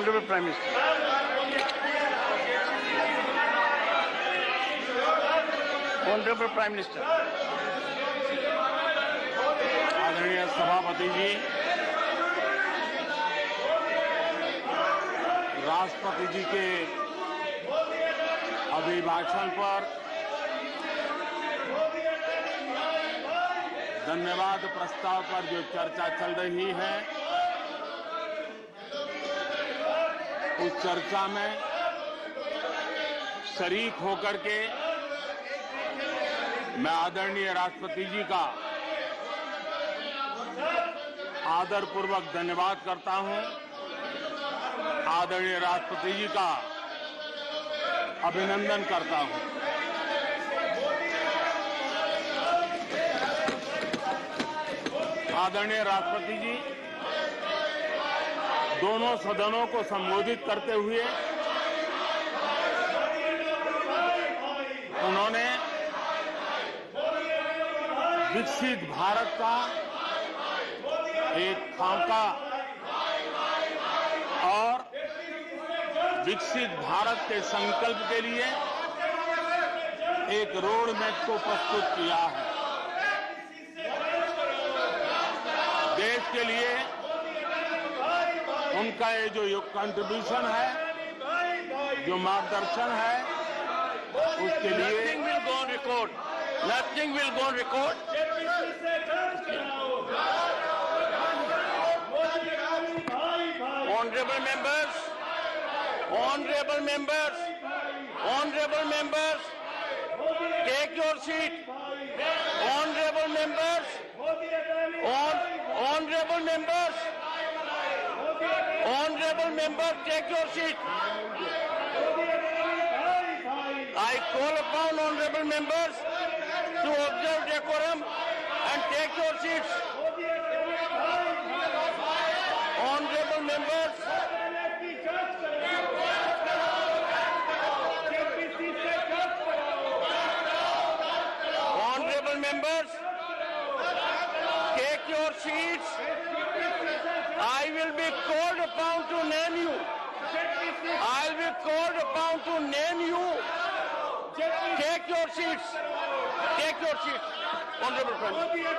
Honorable Prime Minister. Honorable Prime Minister. आदरणीय सभापति जी, राष्ट्रपति जी के अभिभाषण पर धन्यवाद प्रस्ताव पर जो चर्चा चल रही है, उस चर्चा में शरीक होकर के मैं आदरणीय राष्ट्रपति जी का आदरपूर्वक धन्यवाद करता हूं। आदरणीय राष्ट्रपति जी का अभिनंदन करता हूं। आदरणीय राष्ट्रपति जी दोनों सदनों को संबोधित करते हुए उन्होंने विकसित भारत का एक खाका और विकसित भारत के संकल्प के लिए एक रोड मैप को प्रस्तुत किया है। देश के लिए उनका ये जो कंट्रीब्यूशन है, जो मार्गदर्शन है, उसके लिए Nothing will go on record. Honorable members, honorable members, honorable members, take your seat. Honorable members, honorable members, honorable members, take your seat. I call upon honorable members to observe decorum and take your seats. Honorable members, honorable members, take your seats. I will be called upon to name you. I will be called upon to name you. Take your seats. Take your seats. Honorable Prime Minister.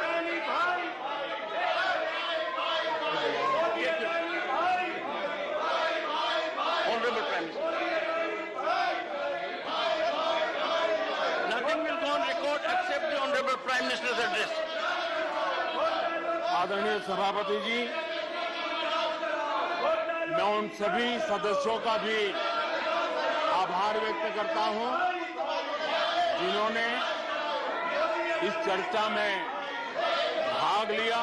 Honorable Prime Minister. Nothing will go on record except the Honorable Prime Minister's address. आदरणीय सभापति जी, मैं उन सभी सदस्यों का भी आभार व्यक्त करता हूं जिन्होंने इस चर्चा में भाग लिया,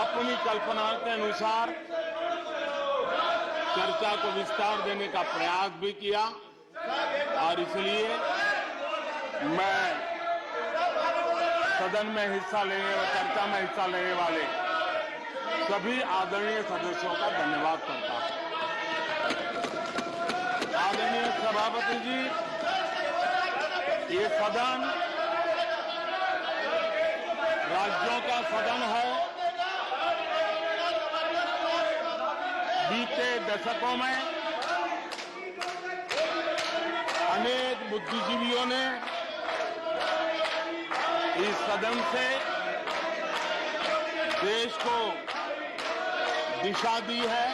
अपनी कल्पना के अनुसार चर्चा को विस्तार देने का प्रयास भी किया और इसलिए मैं सदन में हिस्सा लेने और चर्चा में हिस्सा लेने वाले सभी आदरणीय सदस्यों का धन्यवाद करता हूं। आदरणीय सभापति जी, ये सदन राज्यों का सदन है। बीते दशकों में अनेक बुद्धिजीवियों ने इस सदन से देश को दिशा दी है,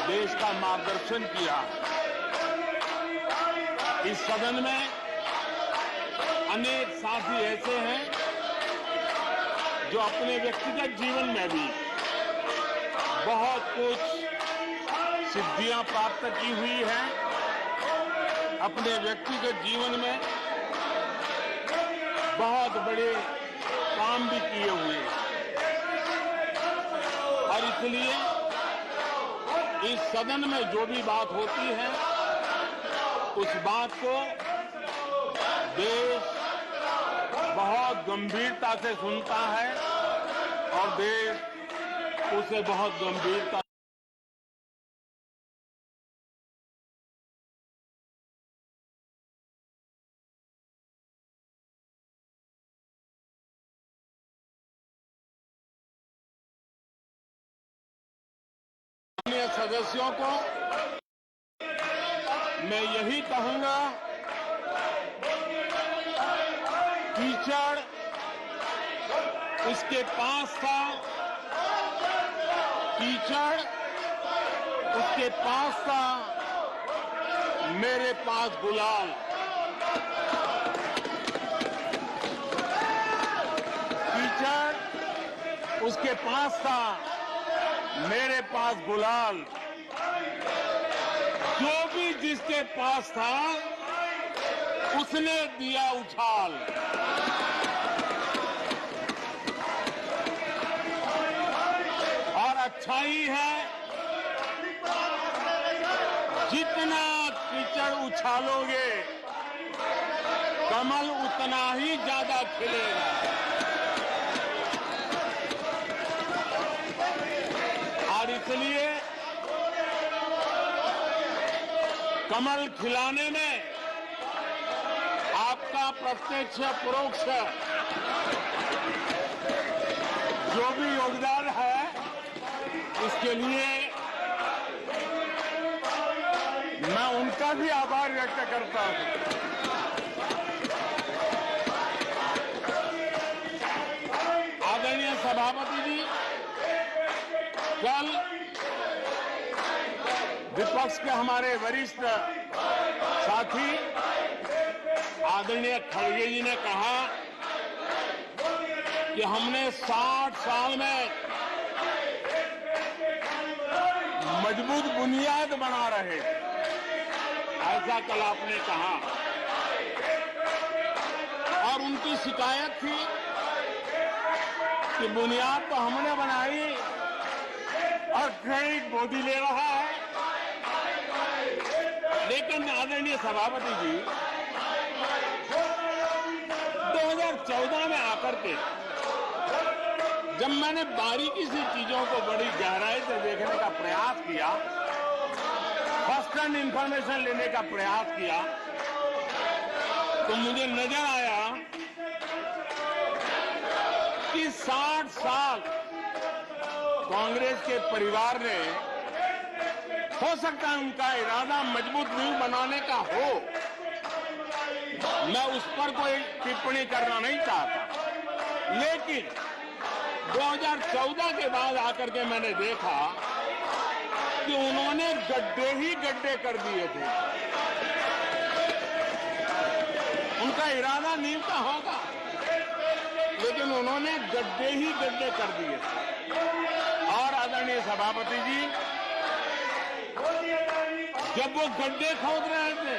देश का मार्गदर्शन किया। इस सदन में अनेक साथी ऐसे हैं जो अपने व्यक्तिगत जीवन में भी बहुत कुछ सिद्धियां प्राप्त की हुई हैं, अपने व्यक्तिगत जीवन में बहुत बड़े काम भी किए हुए हैं और इसलिए इस सदन में जो भी बात होती है उस बात को देश बहुत गंभीरता से सुनता है और देश उसे बहुत गंभीरता अन्य सदस्यों को मैं यही कहूंगा, कीचड़ उसके पास था, कीचड़ उसके पास था, मेरे पास गुलाल। कीचड़ उसके पास था, मेरे पास गुलाल। जो भी जिसके पास था उसने दिया उछाल। और अच्छाई है, जितना कीचड़ उछालोगे कमल उतना ही ज्यादा खिलेगा। और इसलिए कमल खिलाने में आपका प्रत्यक्ष परोक्ष जो भी योगदान है, इसके लिए मैं उनका भी आभार व्यक्त करता हूं। आदरणीय सभापति जी, कल विपक्ष के हमारे वरिष्ठ साथी आदरणीय खड़गे जी ने कहा कि हमने 60 साल में मजबूत बुनियाद बना रहे, ऐसा कल आपने कहा। और उनकी शिकायत थी कि बुनियाद तो हमने बनाई और क्रेडिट मोदी ले रहा है। लेकिन आदरणीय सभापति जी, 2014 में आकर के जब मैंने बारीकी से चीजों को बड़ी गहराई से देखने का प्रयास किया, फर्स्ट हैंड इंफॉर्मेशन लेने का प्रयास किया, तो मुझे नजर आया कि 60 साल कांग्रेस के परिवार ने, हो सकता है उनका इरादा मजबूत नींव बनाने का हो, मैं उस पर कोई टिप्पणी करना नहीं चाहता, लेकिन 2014 के बाद आकर के मैंने देखा कि उन्होंने गड्ढे ही गड्ढे कर दिए थे। उनका इरादा नींव का होगा, लेकिन उन्होंने गड्ढे ही गड्ढे कर दिए थे। और आदरणीय सभापति जी, जब वो गड्ढे खोद रहे थे,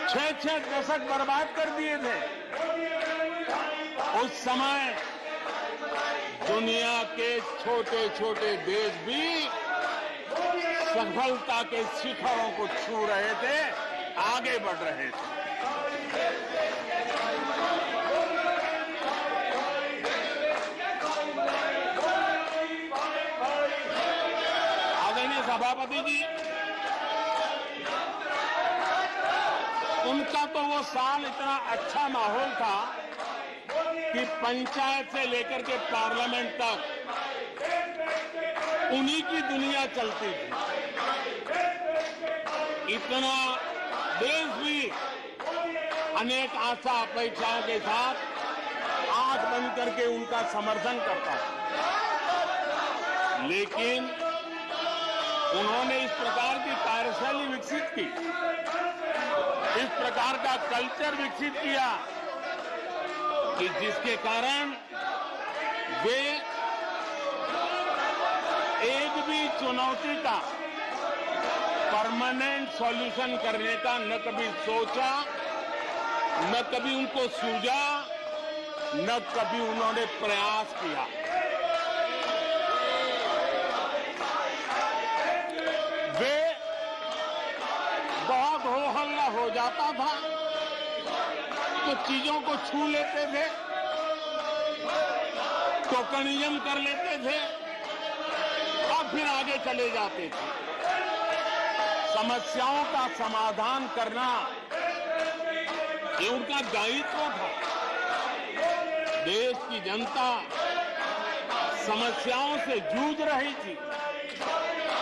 6 दशक बर्बाद कर दिए थे, उस समय दुनिया के छोटे छोटे देश भी सफलता के शिखरों को छू रहे थे, आगे बढ़ रहे थे। आदरणीय सभापति जी, उनका तो वो साल इतना अच्छा माहौल था कि पंचायत से लेकर के पार्लियामेंट तक उन्हीं की दुनिया चलती थी। इतना देश भी अनेक आशा अपेक्षाओं के साथ आंख बंद करके उनका समर्थन करता था। लेकिन उन्होंने इस प्रकार की कार्यशैली विकसित की, इस प्रकार का कल्चर विकसित किया कि जिसके कारण वे एक भी चुनौती का परमानेंट सॉल्यूशन करने का न कभी सोचा, न कभी उनको सूझा, न कभी उन्होंने प्रयास किया। वे बहुत हो हल्ला हो जाता था तो चीजों को छू लेते थे, टोकनिज्म कर लेते थे और फिर आगे चले जाते थे। समस्याओं का समाधान करना ये उनका दायित्व था। देश की जनता समस्याओं से जूझ रही थी।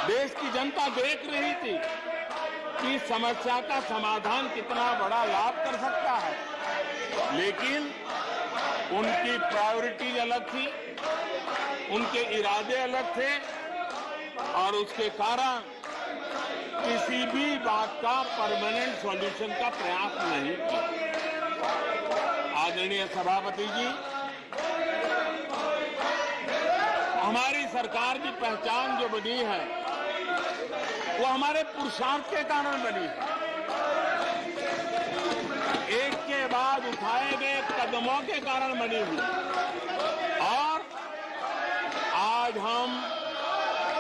देश की जनता देख रही थी कि समस्या का समाधान कितना बड़ा लाभ कर सकता है, लेकिन उनकी प्रायोरिटीज अलग थी, उनके इरादे अलग थे और उसके कारण किसी भी बात का परमानेंट सॉल्यूशन का प्रयास नहीं किया। आदरणीय सभापति जी, हमारी सरकार की पहचान जो बनी है वो हमारे पुरुषार्थ के कारण बनी है। एक के बाद उठाए गए कदमों के कारण बनी हुई और आज हम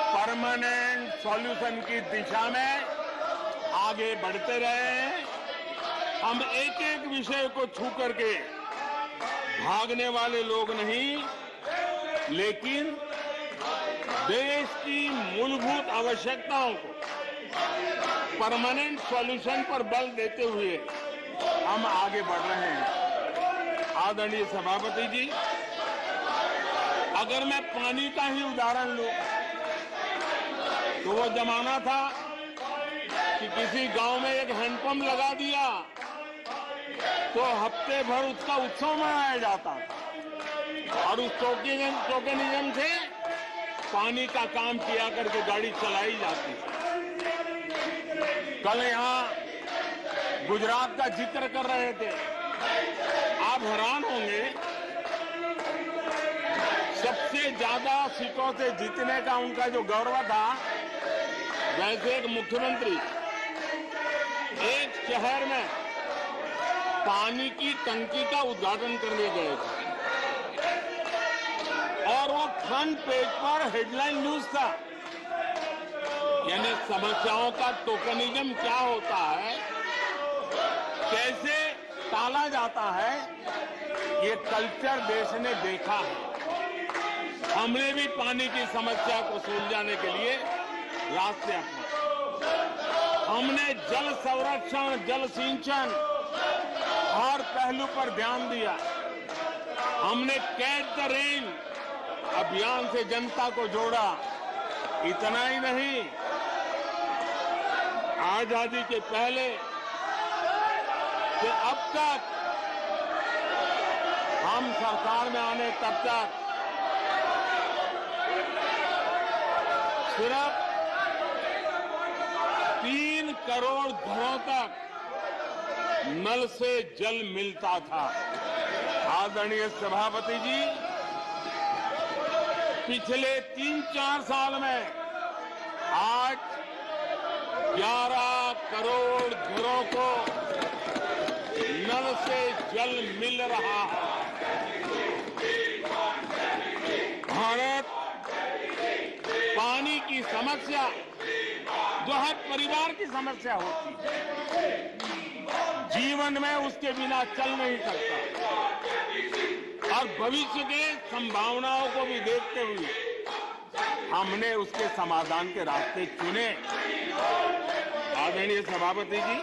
परमानेंट सॉल्यूशन की दिशा में आगे बढ़ते रहे हैं। हम एक एक विषय को छू करके भागने वाले लोग नहीं, लेकिन देश की मूलभूत आवश्यकताओं को परमानेंट सॉल्यूशन पर बल देते हुए हम आगे बढ़ रहे हैं। आदरणीय सभापति जी, अगर मैं पानी का ही उदाहरण लूं तो वो जमाना था कि किसी गांव में एक हैंडपंप लगा दिया तो हफ्ते भर उसका उत्सव मनाया जाता था और उस टोकनिज्म से पानी का काम किया करके गाड़ी चलाई जाती थी। कल यहां गुजरात का जिक्र कर रहे थे, आप हैरान होंगे, सबसे ज्यादा सीटों से जीतने का उनका जो गौरव था, वैसे एक मुख्यमंत्री एक शहर में पानी की टंकी का उद्घाटन करने गए थे और वो फ्रंट पेज पर हेडलाइन न्यूज था। यानी समस्याओं का टोकनिज्म क्या होता है, कैसे टाला जाता है, ये कल्चर देश ने देखा है। हमने भी पानी की समस्या को सुलझाने के लिए रास्ते अपनाए। हमने जल संरक्षण, जल सिंचन हर पहलू पर ध्यान दिया। हमने कैच द रेन अभियान से जनता को जोड़ा। इतना ही नहीं, आजादी के पहले से अब तक हम सरकार में आने तब तक सिर्फ 3 करोड़ घरों तक नल से जल मिलता था। आदरणीय सभापति जी, पिछले 3-4 साल में आज 11 करोड़ घरों को नल से जल मिल रहा है। भारत पानी की समस्या जो हर परिवार की समस्या होती है, जीवन में उसके बिना चल नहीं सकता और भविष्य के संभावनाओं को भी देखते हुए हमने उसके समाधान के रास्ते चुने। आदरणीय सभापति जी,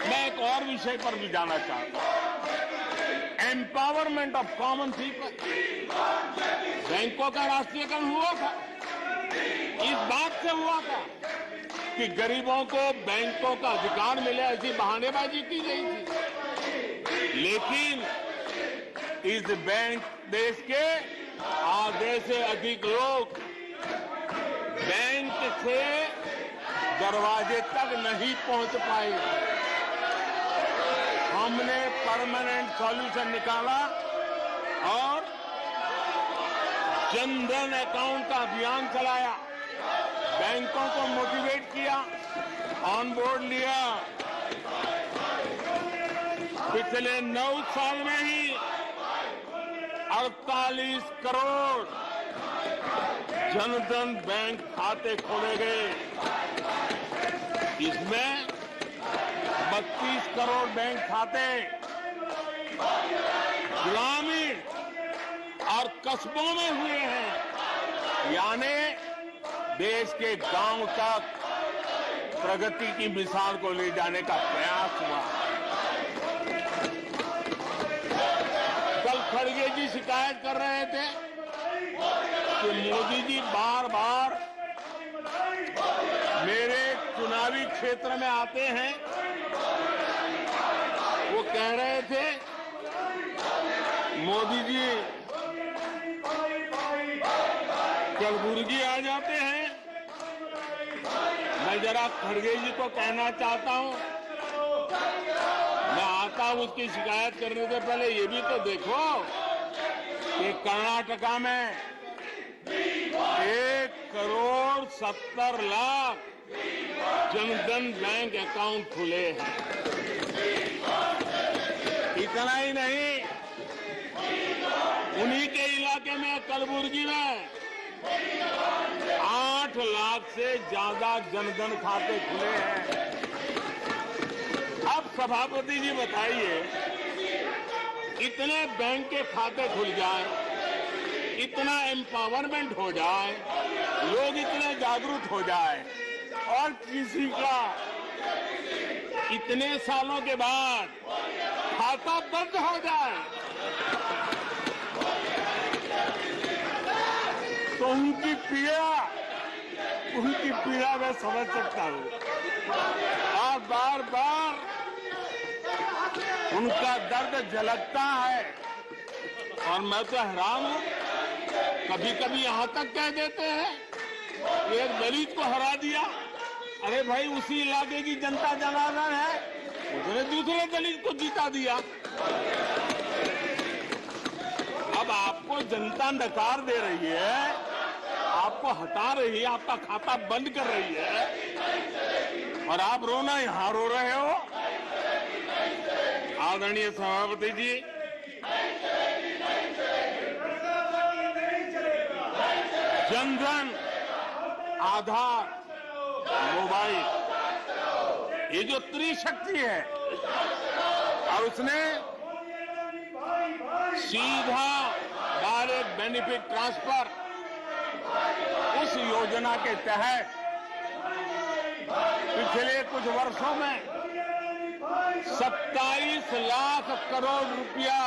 मैं एक और विषय पर भी जाना चाहता हूं। Empowerment of common people. बैंकों का राष्ट्रीयकरण हुआ था, इस बात से हुआ था कि गरीबों को बैंकों का अधिकार मिले, ऐसी बहानेबाजी की गई थी। लेकिन इस बैंक देश के आधे से अधिक लोग बैंक से दरवाजे तक नहीं पहुंच पाए। हमने परमानेंट सॉल्यूशन निकाला और जनधन अकाउंट का अभियान चलाया, बैंकों को मोटिवेट किया, ऑन बोर्ड लिया। पिछले 9 साल में ही 48 करोड़ जनधन बैंक खाते खोले गए। इसमें 32 करोड़ बैंक खाते ग्रामीण और कस्बों में हुए हैं। यानी देश के गांव तक प्रगति की मिसाल को ले जाने का प्रयास हुआ। कल खड़गे जी शिकायत कर रहे थे कि मोदी जी बार बार मेरे चुनावी क्षेत्र में आते हैं। वो कह रहे थे मोदी जी कलबुर्गी आ जाते हैं। मैं जरा खड़गे जी को कहना चाहता हूं, मैं आता हूं उसकी शिकायत करने से पहले ये भी तो देखो कि कर्नाटका में 1,70,00,000 जनधन बैंक अकाउंट खुले हैं। इतना ही नहीं, उन्हीं के इलाके में कलबुर्गी में 8 लाख से ज्यादा जनधन खाते खुले हैं। अब सभापति जी बताइए, इतने बैंक के खाते खुल जाए, इतना एम्पावरमेंट हो जाए, लोग इतने जागरूक हो जाए और किसी का इतने सालों के बाद खाता बंद हो जाए तो उनकी पीड़ा मैं समझ सकता हूं और बार बार उनका दर्द झलकता है। और मैं तो हैरान हूं, कभी कभी यहां तक कह देते हैं एक दलित को हरा दिया। अरे भाई, उसी इलाके की जनता जनार्दन है, उसने दूसरे दलित को जीता दिया। अब आपको जनता नकार दे रही है, आपको हटा रही है, आपका खाता बंद कर रही है और आप रोना यहां रो रहे हो। आदरणीय सभापति जी, जनधन, आधार, मोबाइल, ये जो त्रिशक्ति है और उसने सीधा डायरेक्ट बेनिफिट ट्रांसफर, उस योजना के तहत पिछले कुछ वर्षों में 27 लाख करोड़ रुपया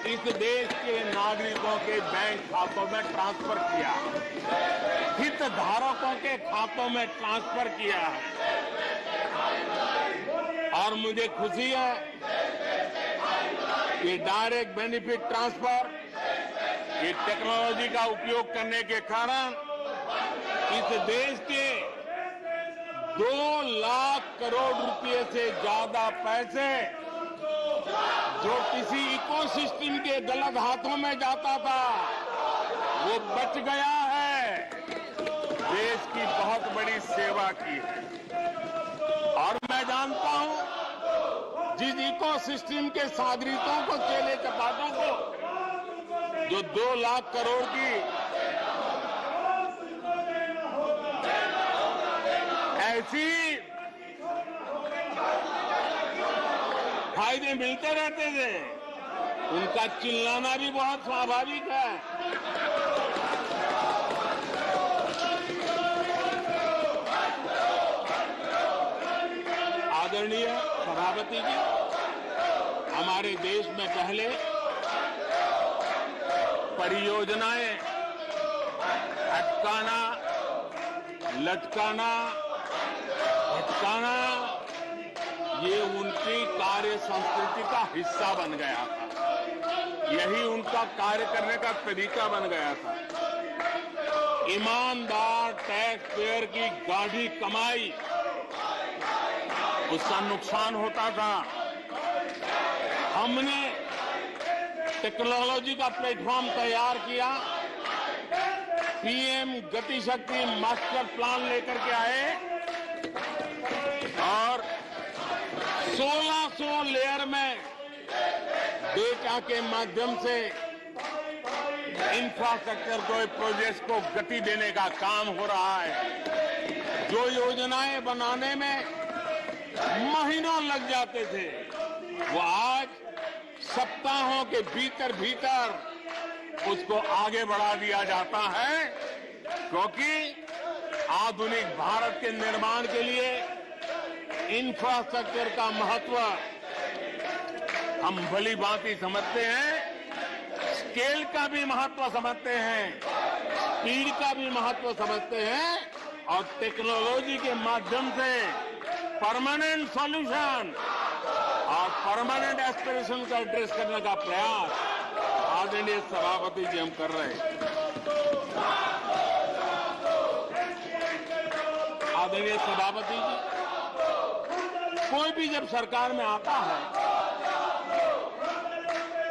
इस देश के नागरिकों के बैंक खातों में ट्रांसफर किया, हितधारकों के खातों में ट्रांसफर किया है। और मुझे खुशी है कि डायरेक्ट बेनिफिट ट्रांसफर, ये टेक्नोलॉजी का उपयोग करने के कारण इस देश के 2 लाख करोड़ रुपए से ज्यादा पैसे जो किसी इकोसिस्टम के गलत हाथों में जाता था, वो बच गया है। देश की बहुत बड़ी सेवा की है। और मैं जानता हूं, जिस इकोसिस्टम के सागरितों को, चेले चपाटों को जो 2 लाख करोड़ की ऐसी फायदे मिलते रहते थे, उनका चिल्लाना भी बहुत स्वाभाविक है। आदरणीय सभापति जी, हमारे देश में पहले परियोजनाएं अटकाना, लटकाना, भटकाना, ये उनकी कार्य संस्कृति का हिस्सा बन गया था। यही उनका कार्य करने का तरीका बन गया था। ईमानदार टैक्स पेयर की गाढ़ी कमाई, उसका नुकसान होता था। हमने टेक्नोलॉजी का प्लेटफॉर्म तैयार किया, पीएम गति शक्ति मास्टर प्लान लेकर के आए और 1600 लेयर में डेटा के माध्यम से इंफ्रास्ट्रक्चर को, प्रोजेक्ट्स को गति देने का काम हो रहा है। जो योजनाएं बनाने में महीनों लग जाते थे, वो आज सप्ताहों के भीतर भीतर उसको आगे बढ़ा दिया जाता है, क्योंकि आधुनिक भारत के निर्माण के लिए इंफ्रास्ट्रक्चर का महत्व हम भली भांति समझते हैं। स्केल का भी महत्व समझते हैं, स्पीड का भी महत्व समझते हैं और टेक्नोलॉजी के माध्यम से परमानेंट सॉल्यूशन और परमानेंट एस्पिरेशन का एड्रेस करने का प्रयास आदरणीय सभापति जी हम कर रहे हैं। आदरणीय सभापति जी, कोई भी जब सरकार में आता है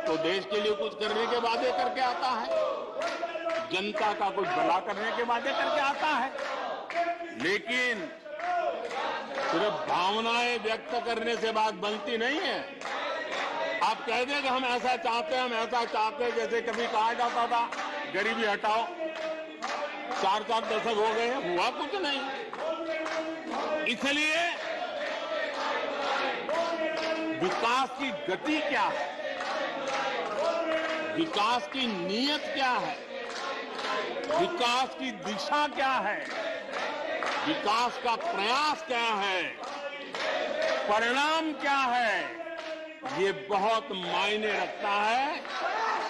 तो देश के लिए कुछ करने के वादे करके आता है, जनता का कुछ भला करने के वादे करके आता है, लेकिन सिर्फ भावनाएं व्यक्त करने से बात बनती नहीं है। आप कह दें कि हम ऐसा चाहते हैं, हम ऐसा चाहते हैं, जैसे कभी कहा जाता था गरीबी हटाओ, 4-4 दशक हो गए, हुआ कुछ नहीं। इसलिए विकास की गति क्या है, विकास की नीयत क्या है, विकास की दिशा क्या है, विकास का प्रयास क्या है, परिणाम क्या है, ये बहुत मायने रखता है।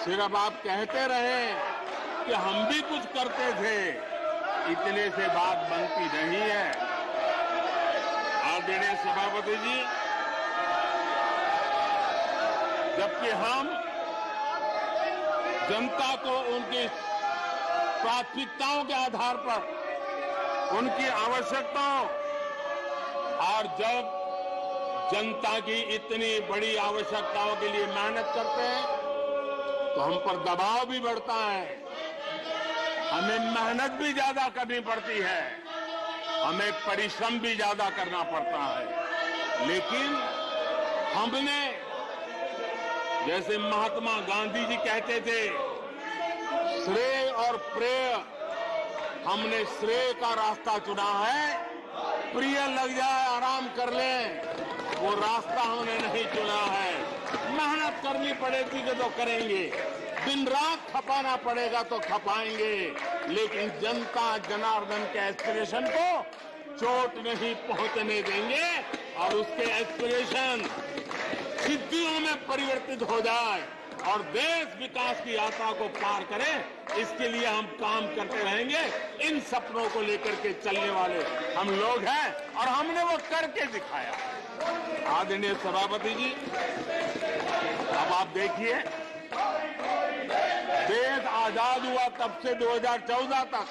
सिर्फ आप कहते रहे कि हम भी कुछ करते थे, इतने से बात बनती नहीं है। आदरणीय सभापति जी, जबकि हम जनता को उनकी प्राथमिकताओं के आधार पर, उनकी आवश्यकताओं, और जब जनता की इतनी बड़ी आवश्यकताओं के लिए मेहनत करते हैं तो हम पर दबाव भी बढ़ता है, हमें मेहनत भी ज्यादा करनी पड़ती है, हमें परिश्रम भी ज्यादा करना पड़ता है। लेकिन हमने, जैसे महात्मा गांधी जी कहते थे, श्रेय और प्रेय, हमने श्रेय का रास्ता चुना है, प्रिय लग जाए आराम कर लें, वो रास्ता हमने नहीं चुना है। मेहनत करनी पड़ेगी तो करेंगे, दिन रात खपाना पड़ेगा तो खपाएंगे, लेकिन जनता जनार्दन के एस्पिरेशन को चोट नहीं पहुंचने देंगे और उसके एस्पिरेशन सिद्धियों में परिवर्तित हो जाए और देश विकास की यात्रा को पार करे, इसके लिए हम काम करते रहेंगे। इन सपनों को लेकर के चलने वाले हम लोग हैं और हमने वो करके दिखाया। आदरणीय सभापति जी, अब आप देखिए, देश आजाद हुआ तब से 2014 तक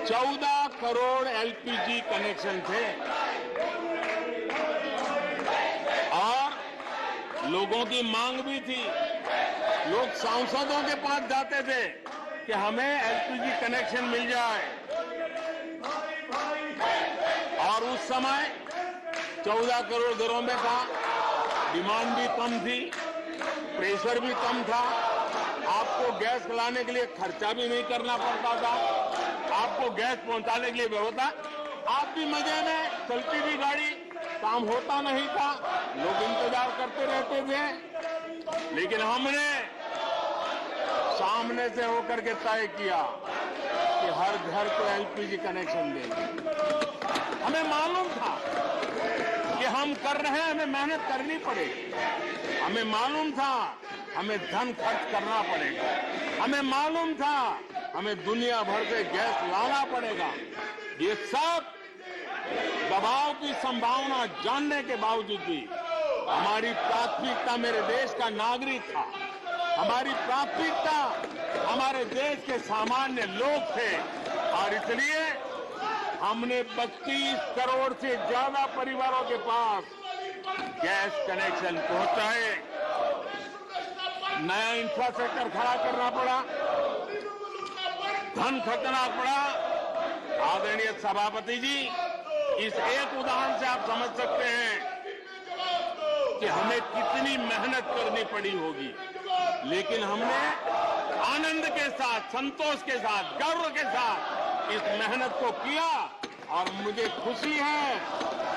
14 करोड़ एलपीजी कनेक्शन थे और लोगों की मांग भी थी। लोग सांसदों के पास जाते थे कि हमें एलपीजी कनेक्शन मिल जाए, और उस समय 14 करोड़ घरों में था, डिमांड भी कम थी, प्रेशर भी कम था, आपको गैस लाने के लिए खर्चा भी नहीं करना पड़ता था, आपको गैस पहुंचाने के लिए व्यवस्था, आप भी मजे में, चलती थी गाड़ी, काम होता नहीं था, लोग इंतजार करते रहते थे। लेकिन हमने सामने से होकर के तय किया कि हर घर को एलपीजी कनेक्शन देंगे। हमें मालूम था कि हम कर रहे हैं, हमें मेहनत करनी पड़ेगी, हमें मालूम था हमें धन खर्च करना पड़ेगा, हमें मालूम था हमें दुनिया भर से गैस लाना पड़ेगा। ये सब दबाव की संभावना जानने के बावजूद भी हमारी प्राथमिकता मेरे देश का नागरिक था, हमारी प्राथमिकता हमारे देश के सामान्य लोग थे, और इसलिए हमने 32 करोड़ से ज्यादा परिवारों के पास गैस कनेक्शन पहुंचाए। नया इंफ्रास्ट्रक्चर खड़ा करना पड़ा, धन खर्चना पड़ा। आदरणीय सभापति जी, इस एक उदाहरण से आप समझ सकते हैं कि हमें कितनी मेहनत करनी पड़ी होगी, लेकिन हमने आनंद के साथ, संतोष के साथ, गर्व के साथ इस मेहनत को किया, और मुझे खुशी है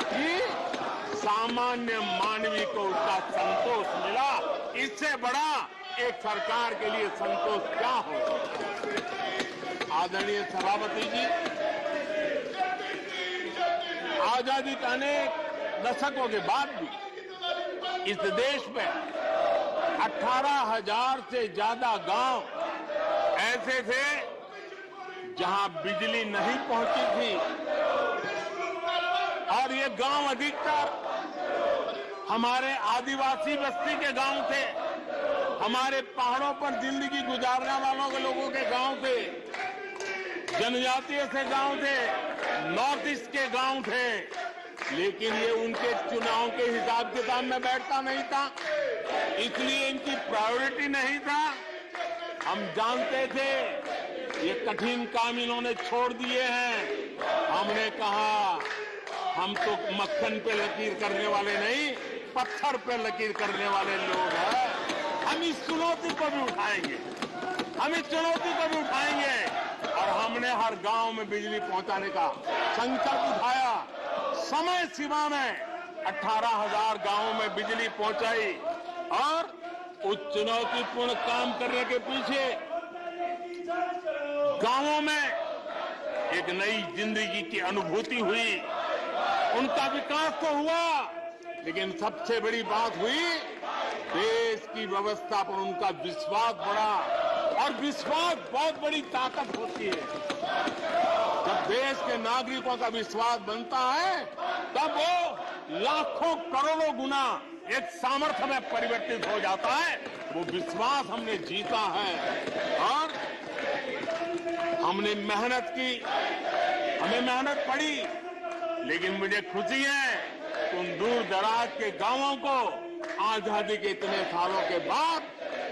कि सामान्य मानवी को उसका संतोष मिला। इससे बड़ा एक सरकार के लिए संतोष क्या हो। आदरणीय सभापति जी, आजादी के अनेक दशकों के बाद भी इस देश में 18,000 से ज्यादा गांव ऐसे थे जहां बिजली नहीं पहुंची थी, और ये गांव अधिकतर हमारे आदिवासी बस्ती के गांव थे, हमारे पहाड़ों पर जिंदगी गुजारने वालों के लोगों के गांव थे, जनजातीय से गांव थे, नॉर्थ ईस्ट के गांव थे। लेकिन ये उनके चुनाव के हिसाब किताब में बैठता नहीं था, इसलिए इनकी प्रायोरिटी नहीं था। हम जानते थे ये कठिन काम इन्होंने छोड़ दिए हैं। हमने कहा हम तो मक्खन पे लकीर करने वाले नहीं, पत्थर पे लकीर करने वाले लोग हैं। हम इस चुनौती को भी उठाएंगे, हम इस चुनौती को भी उठाएंगे। और हमने हर गांव में बिजली पहुंचाने का संकल्प उठाया। समय सीमा में 18,000 गांवों में बिजली पहुंचाई, और उस चुनौतीपूर्ण काम करने के पीछे गांवों में एक नई जिंदगी की अनुभूति हुई। उनका विकास तो हुआ, लेकिन सबसे बड़ी बात हुई, देश की व्यवस्था पर उनका विश्वास बढ़ा। और विश्वास बहुत बड़ी ताकत होती है। जब देश के नागरिकों का विश्वास बनता है, तब वो लाखों करोड़ों गुना एक सामर्थ्य में परिवर्तित हो जाता है। वो विश्वास हमने जीता है, और हमने मेहनत की, हमें मेहनत पड़ी। लेकिन मुझे खुशी है कि उन दूर दराज के गांवों को आजादी के इतने सालों के बाद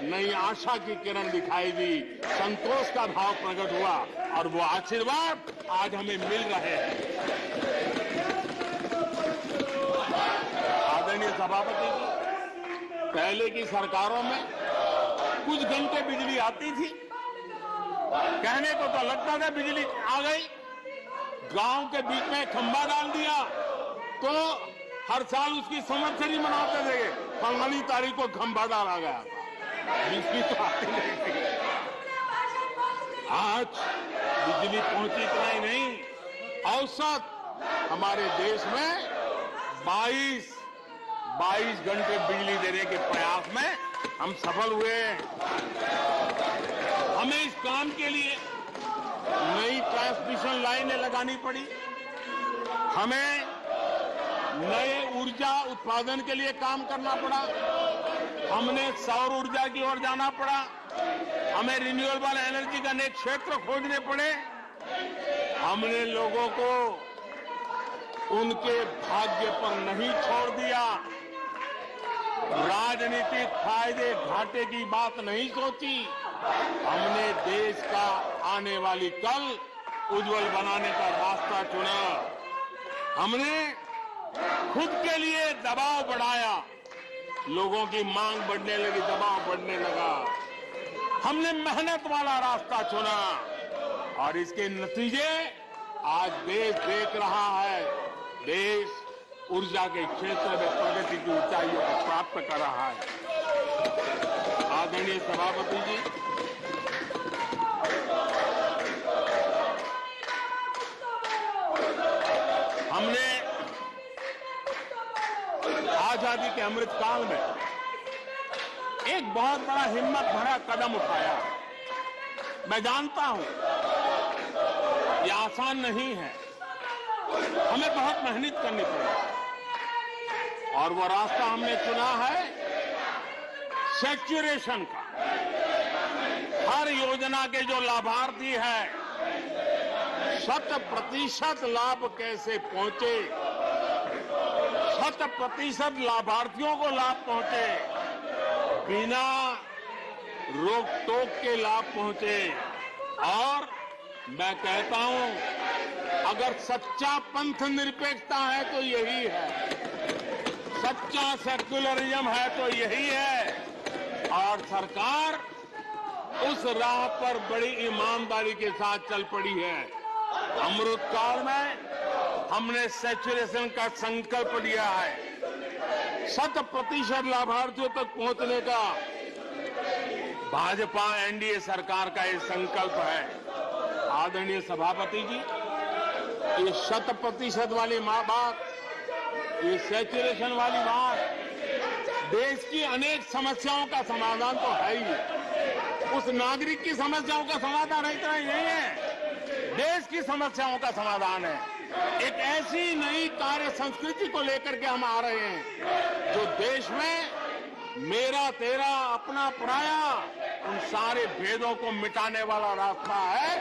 नई आशा की किरण दिखाई दी, संतोष का भाव प्रकट हुआ, और वो आशीर्वाद आज हमें मिल रहे हैं। आदरणीय सभापति जी, पहले की सरकारों में कुछ घंटे बिजली आती थी, कहने को तो लगता था बिजली आ गई, गांव के बीच में खंभा डाल दिया तो हर साल उसकी संवत्सरी मनाते थे, फलानी तारीख को खंभा डाला गया था, बिजली तो आती नहीं थी। आज बिजली पहुंची इतना ही नहीं, औसत हमारे देश में 22 घंटे बिजली देने के प्रयास में हम सफल हुए। हमें इस काम के लिए नई ट्रांसमिशन लाइनें लगानी पड़ी, हमें नए ऊर्जा उत्पादन के लिए काम करना पड़ा, हमने सौर ऊर्जा की ओर जाना पड़ा, हमें रिन्यूएबल एनर्जी का नए क्षेत्र खोजने पड़े। हमने लोगों को उनके भाग्य पर नहीं छोड़ दिया, राजनीतिक फायदे घाटे की बात नहीं सोची। हमने देश का आने वाली कल उज्जवल बनाने का रास्ता चुना। हमने खुद के लिए दबाव बढ़ाया, लोगों की मांग बढ़ने लगी, दबाव बढ़ने लगा। हमने मेहनत वाला रास्ता चुना, और इसके नतीजे आज देश देख रहा है। देश ऊर्जा के क्षेत्र में प्रगति की ऊंचाइयों को प्राप्त कर रहा है। आदरणीय सभापति जी, हमने आजादी के अमृत काल में एक बहुत बड़ा हिम्मत भरा कदम उठाया। मैं जानता हूं ये आसान नहीं है, हमें बहुत मेहनत करनी पड़ेगी, और वो रास्ता हमने चुना है सैचुरेशन का। हर योजना के जो लाभार्थी हैं 100% लाभ कैसे पहुंचे, 100% लाभार्थियों को लाभ पहुंचे, बिना रोक टोक के लाभ पहुंचे। और मैं कहता हूं, अगर सच्चा पंथ निरपेक्षता है तो यही है, सच्चा सेक्युलरिज्म है तो यही है। और सरकार उस राह पर बड़ी ईमानदारी के साथ चल पड़ी है। अमृत काल में हमने सैचुरेशन का संकल्प लिया है। 100% लाभार्थियों तक पहुंचने का भाजपा एनडीए सरकार का ये संकल्प है। आदरणीय सभापति जी, ये 100% वाली बात, ये सैचुरेशन वाली बात देश की अनेक समस्याओं का समाधान तो है ही। उस नागरिक की समस्याओं का समाधान इतना ही नहीं है, देश की समस्याओं का समाधान है। एक ऐसी नई कार्य संस्कृति को लेकर के हम आ रहे हैं जो देश में मेरा तेरा अपना पराया उन सारे भेदों को मिटाने वाला रास्ता है,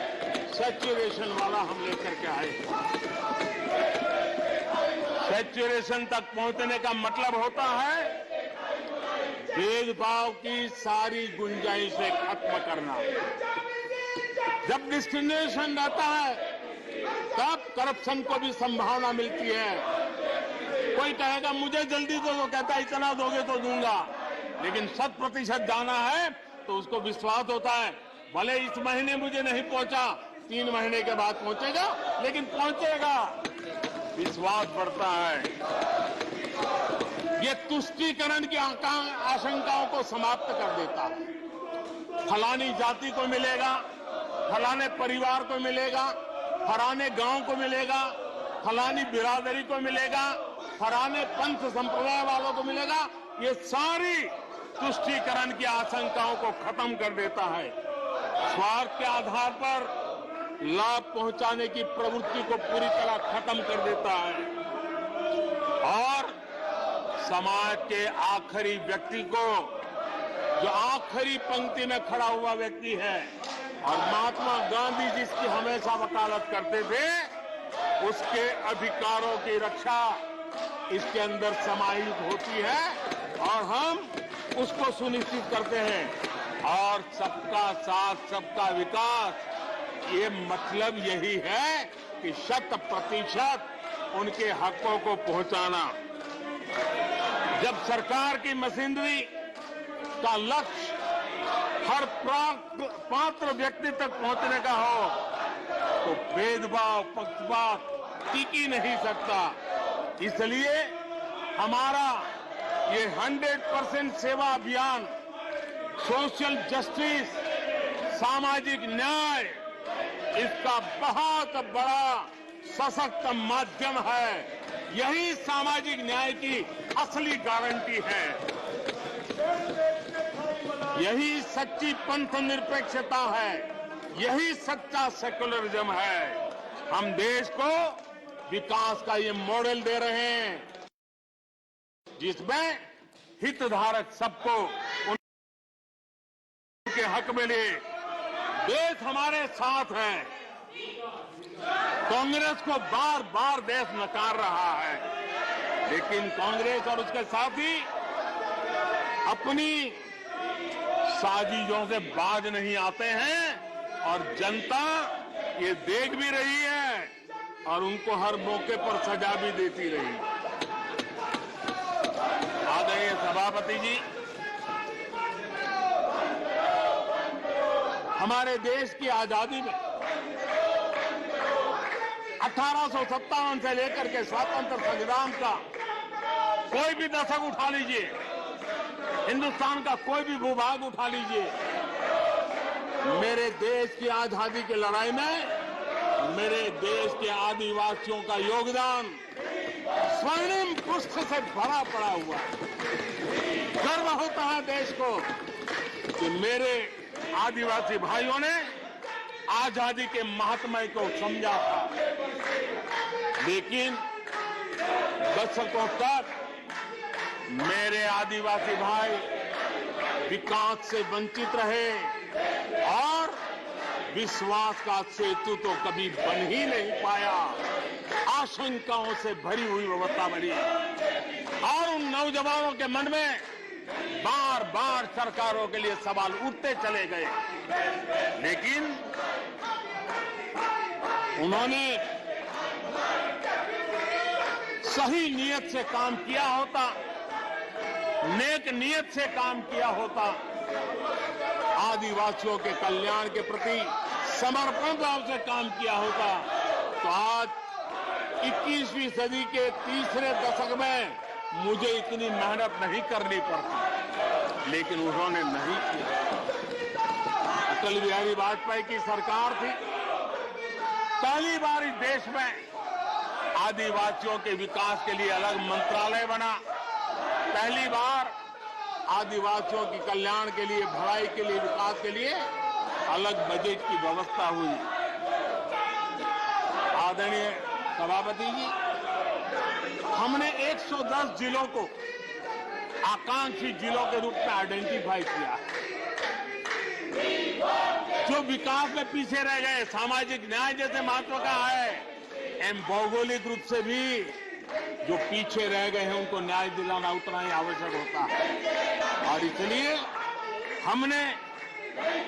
सैचुरेशन वाला हम लेकर के आए। सैचुरेशन तक पहुंचने का मतलब होता है भेदभाव की सारी गुंजाइशें खत्म करना। जब डिस्क्रिमिनेशन रहता है तब करप्शन को भी संभावना मिलती है। कोई कहेगा मुझे जल्दी दो, तो कहता है इतना दोगे तो दूंगा, लेकिन 100% जाना है तो उसको विश्वास होता है भले इस महीने मुझे नहीं पहुंचा, 3 महीने के बाद पहुंचेगा, लेकिन पहुंचेगा, विश्वास बढ़ता है। ये तुष्टीकरण की आशंकाओं को समाप्त कर देता है। फलानी जाति को मिलेगा, फलाने परिवार को मिलेगा, फलाने गांव को मिलेगा, फलानी बिरादरी को मिलेगा, फलाने पंथ संप्रदाय वालों को मिलेगा, ये सारी तुष्टीकरण की आशंकाओं को खत्म कर देता है। स्वार्थ के आधार पर लाभ पहुंचाने की प्रवृत्ति को पूरी तरह खत्म कर देता है और समाज के आखिरी व्यक्ति को, जो आखिरी पंक्ति में खड़ा हुआ व्यक्ति है, और महात्मा गांधी जिसकी हमेशा वकालत करते थे, उसके अधिकारों की रक्षा इसके अंदर समाहित होती है और हम उसको सुनिश्चित करते हैं। और सबका साथ सबका विकास, ये मतलब यही है कि 100% उनके हकों को पहुंचाना। जब सरकार की मशीनरी का लक्ष्य हर पात्र व्यक्ति तक पहुंचने का हो तो भेदभाव पक्षपात टिक ही नहीं सकता। इसलिए हमारा ये 100% सेवा अभियान सोशल जस्टिस, सामाजिक न्याय, इसका बहुत बड़ा सशक्त माध्यम है। यही सामाजिक न्याय की असली गारंटी है। यही सच्ची पंथ निरपेक्षता है, यही सच्चा सेकुलरिज्म है। हम देश को विकास का ये मॉडल दे रहे हैं जिसमें हितधारक सबको उनके हक मिले। देश हमारे साथ है। कांग्रेस को बार बार देश नकार रहा है, लेकिन कांग्रेस और उसके साथी अपनी साजिशों से बाज नहीं आते हैं और जनता ये देख भी रही है और उनको हर मौके पर सजा भी देती रही। आदरणीय सभापति जी, हमारे देश की आजादी में 1857 से लेकर के स्वतंत्र संग्राम का कोई भी दशक उठा लीजिए, हिंदुस्तान का कोई भी भूभाग उठा लीजिए, मेरे देश की आजादी की लड़ाई में मेरे देश के आदिवासियों का योगदान स्वर्णिम पृष्ठ से भरा पड़ा हुआ है। गर्व होता है देश को कि मेरे आदिवासी भाइयों ने आजादी के महात्म्य को समझा था, लेकिन दशकों तक मेरे आदिवासी भाई विकास से वंचित रहे और विश्वास का सेतु तो कभी बन ही नहीं पाया। आशंकाओं से भरी हुई व्यवस्था बनी और उन नौजवानों के मन में बार बार सरकारों के लिए सवाल उठते चले गए, लेकिन उन्होंने सही नियत से काम किया होता, नेक नियत से काम किया होता, आदिवासियों के कल्याण के प्रति समर्पण भाव से काम किया होता, तो आज 21वीं सदी के तीसरे दशक में मुझे इतनी मेहनत नहीं करनी पड़ती, लेकिन उन्होंने नहीं किया। अटल बिहारी वाजपेयी की सरकार थी, पहली बार इस देश में आदिवासियों के विकास के लिए अलग मंत्रालय बना, पहली बार आदिवासियों के कल्याण के लिए, भलाई के लिए, विकास के लिए अलग बजट की व्यवस्था हुई। आदरणीय सभापति जी, हमने 110 जिलों को आकांक्षी जिलों के रूप में आइडेंटिफाई किया, जो विकास में पीछे रह गए, सामाजिक न्याय जैसे महत्व का है, एवं भौगोलिक रूप से भी जो पीछे रह गए हैं उनको न्याय दिलाना उतना ही आवश्यक होता है। और इसलिए हमने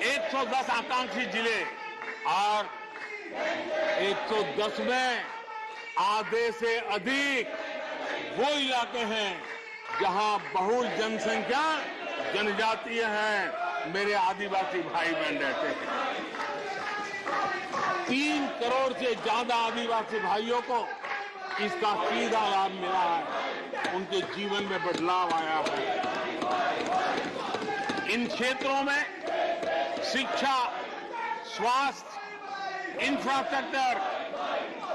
110 आकांक्षी जिले और 110 में आधे से अधिक वो इलाके हैं जहां बहुल जनसंख्या जनजातीय है, मेरे आदिवासी भाई बहन रहते हैं। 3 करोड़ से ज्यादा आदिवासी भाइयों को इसका सीधा लाभ मिला है, उनके जीवन में बदलाव आया है। इन क्षेत्रों में शिक्षा, स्वास्थ्य, इंफ्रास्ट्रक्चर,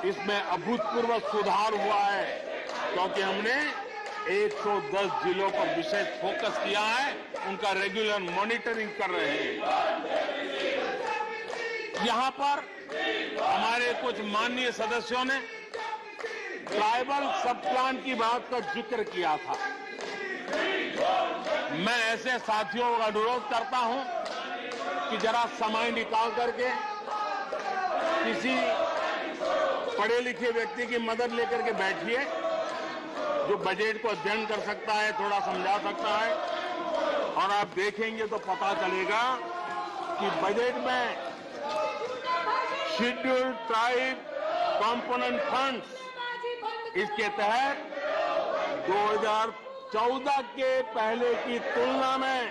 इसमें अभूतपूर्व सुधार हुआ है, क्योंकि हमने 110 जिलों पर विशेष फोकस किया है, उनका रेगुलर मॉनिटरिंग कर रहे हैं। यहां पर हमारे कुछ माननीय सदस्यों ने ट्राइबल सब प्लान की बात का जिक्र किया था। मैं ऐसे साथियों का अनुरोध करता हूं कि जरा समय निकाल करके किसी पढ़े लिखे व्यक्ति की मदद लेकर के बैठिए, जो बजट को अध्ययन कर सकता है, थोड़ा समझा सकता है, और आप देखेंगे तो पता चलेगा कि बजट में शेड्यूल्ड ट्राइब कंपोनेंट फंड्स, इसके तहत 2014 के पहले की तुलना में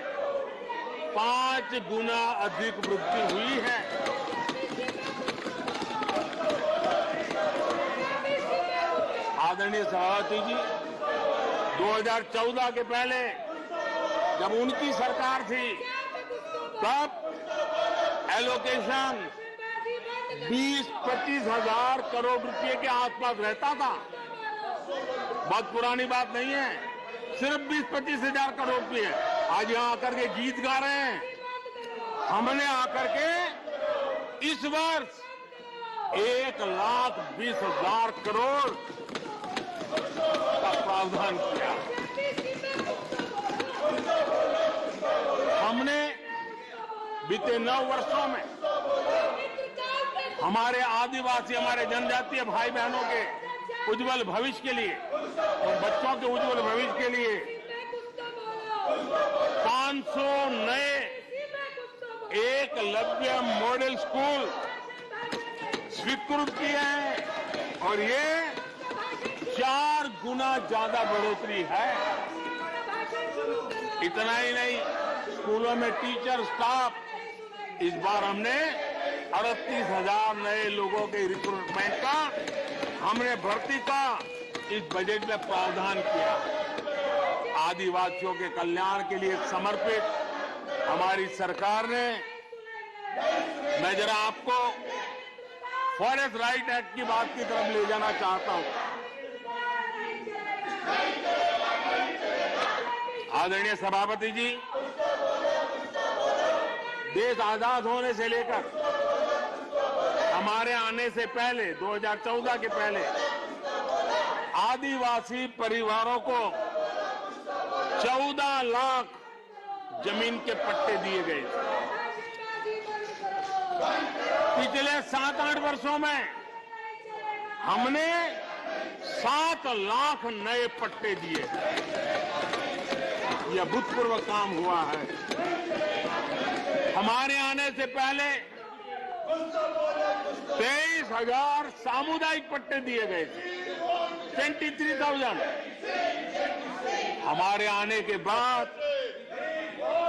5 गुना अधिक वृद्धि हुई है। आदरणीय सभापति जी, 2014 के पहले जब उनकी सरकार थी, तब एलोकेशन 20-25 हजार करोड़ रुपए के आसपास रहता था। बहुत पुरानी बात नहीं है, सिर्फ 20-25 हजार करोड़ रुपए। आज यहां आकर के गीत गा रहे हैं। हमने आकर के इस वर्ष 1,20,000 करोड़ का प्रावधान किया। हमने बीते 9 वर्षों में हमारे आदिवासी, हमारे जनजातीय भाई बहनों के उज्जवल भविष्य के लिए और बच्चों के उज्जवल भविष्य के लिए 500 नए एकलव्य मॉडल स्कूल स्वीकृत किए हैं, और ये 4 गुना ज्यादा बढ़ोतरी है। इतना ही नहीं, स्कूलों में टीचर, स्टाफ, इस बार हमने 38,000 नए लोगों के रिक्रूटमेंट का, हमने भर्ती का इस बजट में प्रावधान किया। आदिवासियों के कल्याण के लिए समर्पित हमारी सरकार ने, मैं जरा आपको फॉरेस्ट राइट एक्ट की बात की तरफ ले जाना चाहता हूं। आदरणीय सभापति जी, देश आजाद होने से लेकर हमारे आने से पहले, 2014 के पहले, आदिवासी परिवारों को 14 लाख जमीन के पट्टे दिए गए। पिछले 7-8 वर्षों में हमने 7 लाख नए पट्टे दिए। यह अभूतपूर्व काम हुआ है। हमारे आने से पहले 23,000 सामुदायिक पट्टे दिए गए थे, 23,000। हमारे आने के बाद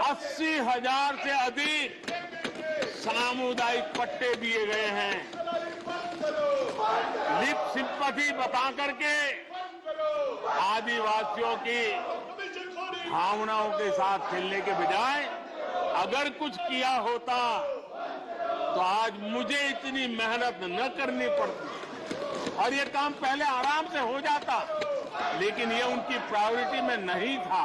80,000 से अधिक सामुदायिक पट्टे दिए गए हैं। लिप सिंपैथी बता करके आदिवासियों की भावनाओं के साथ खेलने के बजाय अगर कुछ किया होता तो आज मुझे इतनी मेहनत न करनी पड़ती और ये काम पहले आराम से हो जाता, लेकिन ये उनकी प्रायोरिटी में नहीं था।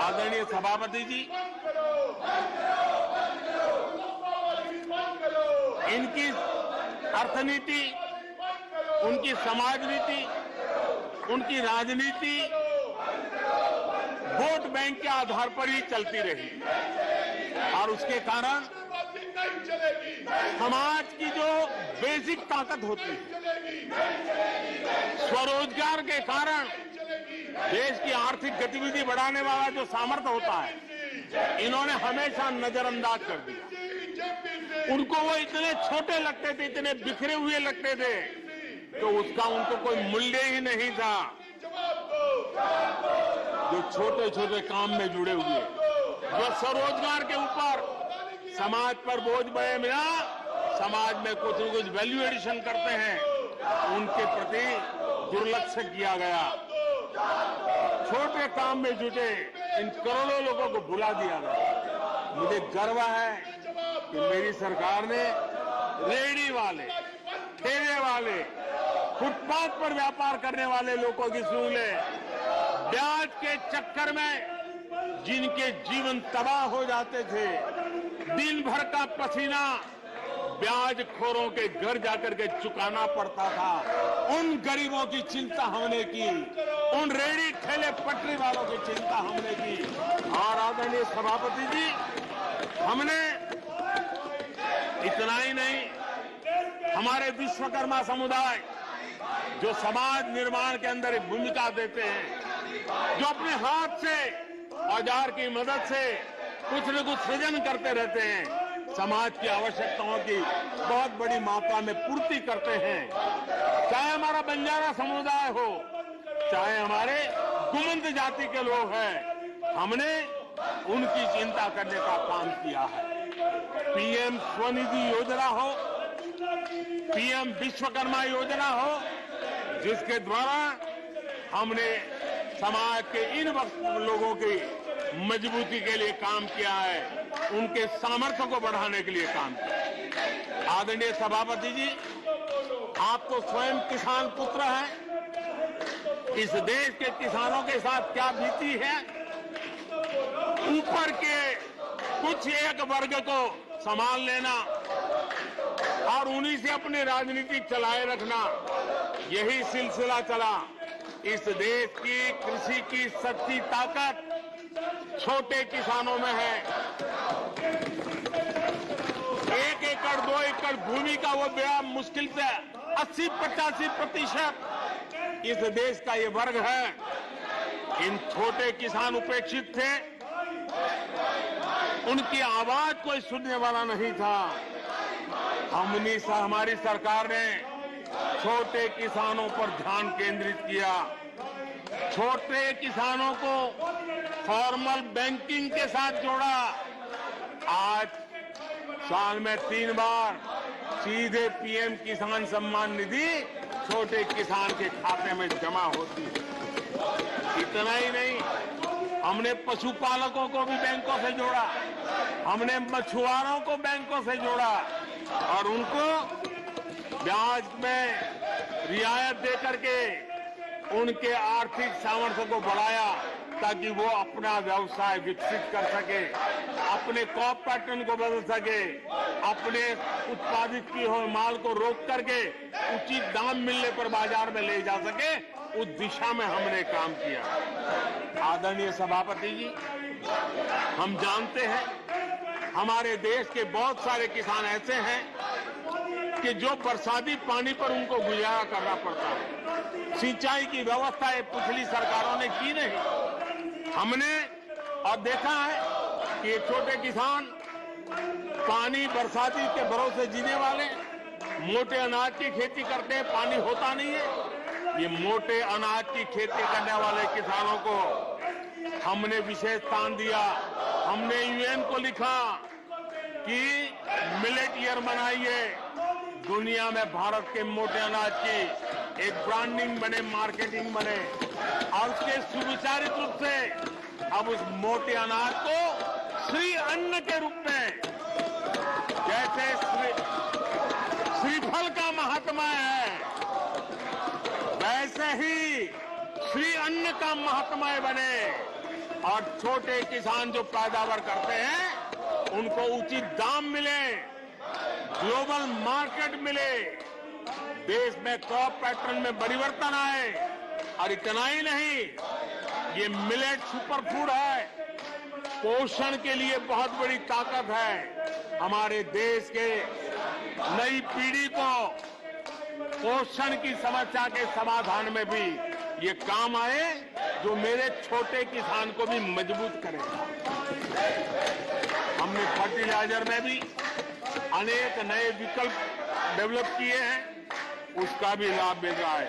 आदरणीय सभापति जी, इनकी अर्थनीति, उनकी समाज नीति, उनकी राजनीति वोट बैंक के आधार पर ही चलती रही और उसके कारण समाज की जो बेसिक ताकत होती है, स्वरोजगार के कारण देश की आर्थिक गतिविधि बढ़ाने वाला जो सामर्थ्य होता है, इन्होंने हमेशा नजरअंदाज कर दिया। उनको वो इतने छोटे लगते थे, इतने बिखरे हुए लगते थे, तो उसका उनको कोई मूल्य ही नहीं था। जो छोटे छोटे काम में जुड़े हुए, जो स्वरोजगार के ऊपर समाज पर बोझ बने बिना समाज में कुछ न कुछ वैल्यू एडिशन करते हैं, उनके प्रति दुर्लक्ष्य किया गया। छोटे काम में जुटे इन करोड़ों लोगों को भुला दिया गया। मुझे गर्व है कि मेरी सरकार ने रेहड़ी वाले, ठेले वाले, फुटपाथ पर व्यापार करने वाले लोगों की सुन ले, ब्याज के चक्कर में जिनके जीवन तबाह हो जाते थे, दिन भर का पसीना ब्याजखोरों के घर जाकर के चुकाना पड़ता था, उन गरीबों की चिंता हमने की, उन रेहड़ी ठेले पटरी वालों की चिंता हमने की। और आदरणीय सभापति जी, हमने इतना ही नहीं, हमारे विश्वकर्मा समुदाय जो समाज निर्माण के अंदर एक भूमिका देते हैं, जो अपने हाथ से औजार की मदद से कुछ न कुछ सृजन करते रहते हैं, समाज की आवश्यकताओं की बहुत बड़ी मात्रा में पूर्ति करते हैं। चाहे हमारा बंजारा समुदाय हो, चाहे हमारे गुमंद जाति के लोग हैं, हमने उनकी चिंता करने का काम किया है। पीएम स्वनिधि योजना हो, पीएम विश्वकर्मा योजना हो, जिसके द्वारा हमने समाज के इन लोगों की मजबूती के लिए काम किया है, उनके सामर्थ्य को बढ़ाने के लिए काम किया। आदरणीय सभापति जी, आप तो स्वयं किसान पुत्र हैं। इस देश के किसानों के साथ क्या बीती है, ऊपर के कुछ एक वर्ग को संभाल लेना और उन्हीं से अपनी राजनीति चलाए रखना, यही सिलसिला चला। इस देश की कृषि की सच्ची ताकत छोटे किसानों में है। 1 एकड़ 2 एकड़ भूमि का वो बड़ा मुश्किल से 80-85% इस देश का ये वर्ग है। इन छोटे किसान उपेक्षित थे, उनकी आवाज कोई सुनने वाला नहीं था। हमारी सरकार ने छोटे किसानों पर ध्यान केंद्रित किया, छोटे किसानों को फॉर्मल बैंकिंग के साथ जोड़ा। आज साल में 3 बार सीधे पीएम किसान सम्मान निधि छोटे किसान के खाते में जमा होती है। इतना ही नहीं, हमने पशुपालकों को भी बैंकों से जोड़ा, हमने मछुआरों को बैंकों से जोड़ा और उनको ब्याज में रियायत दे करके उनके आर्थिक सामर्थ्य को बढ़ाया, ताकि वो अपना व्यवसाय विकसित कर सके, अपने क्रॉप पैटर्न को बदल सके, अपने उत्पादित किए हुए माल को रोक करके उचित दाम मिलने पर बाजार में ले जा सके। उस दिशा में हमने काम किया। आदरणीय सभापति जी, हम जानते हैं हमारे देश के बहुत सारे किसान ऐसे हैं कि जो बरसाती पानी पर उनको गुजारा करना पड़ता है। सिंचाई की व्यवस्था ये पिछली सरकारों ने की नहीं। हमने और देखा है कि ये छोटे किसान पानी बरसाती के भरोसे जीने वाले, मोटे अनाज की खेती करते हैं, पानी होता नहीं है। ये मोटे अनाज की खेती करने वाले किसानों को हमने विशेष स्थान दिया। हमने यूएन को लिखा कि मिलेट ईयर मनाइए, दुनिया में भारत के मोटे अनाज की एक ब्रांडिंग बने, मार्केटिंग बने और उसके सुविचारित रूप से अब उस मोटे अनाज को श्री अन्न के रूप में, जैसे श्रीफल का महात्मा है, वैसे ही श्री अन्न का महात्मय बने और छोटे किसान जो पैदावार करते हैं उनको उचित दाम मिले, ग्लोबल मार्केट मिले, देश में क्रॉप पैटर्न में परिवर्तन आए। और इतना ही नहीं, ये मिलेट सुपरफूड है, पोषण के लिए बहुत बड़ी ताकत है। हमारे देश के नई पीढ़ी को पोषण की समस्या के समाधान में भी ये काम आए, जो मेरे छोटे किसान को भी मजबूत करेगा। हमने फर्टिलाइजर में भी अनेक नए विकल्प डेवलप किए हैं, उसका भी लाभ मिल रहा है।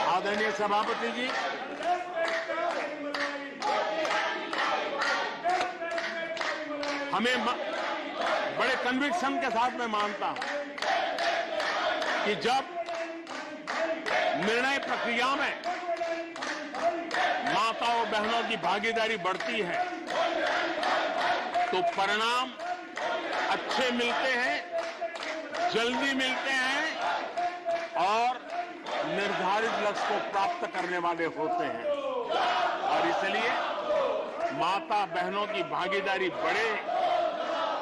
आदरणीय सभापति जी, हमें बड़े कन्विक्शन के साथ मैं मानता हूं कि जब निर्णय प्रक्रिया में माताओं बहनों की भागीदारी बढ़ती है तो परिणाम अच्छे मिलते हैं, जल्दी मिलते हैं और निर्धारित लक्ष्य को प्राप्त करने वाले होते हैं। और इसलिए माता बहनों की भागीदारी बढ़े,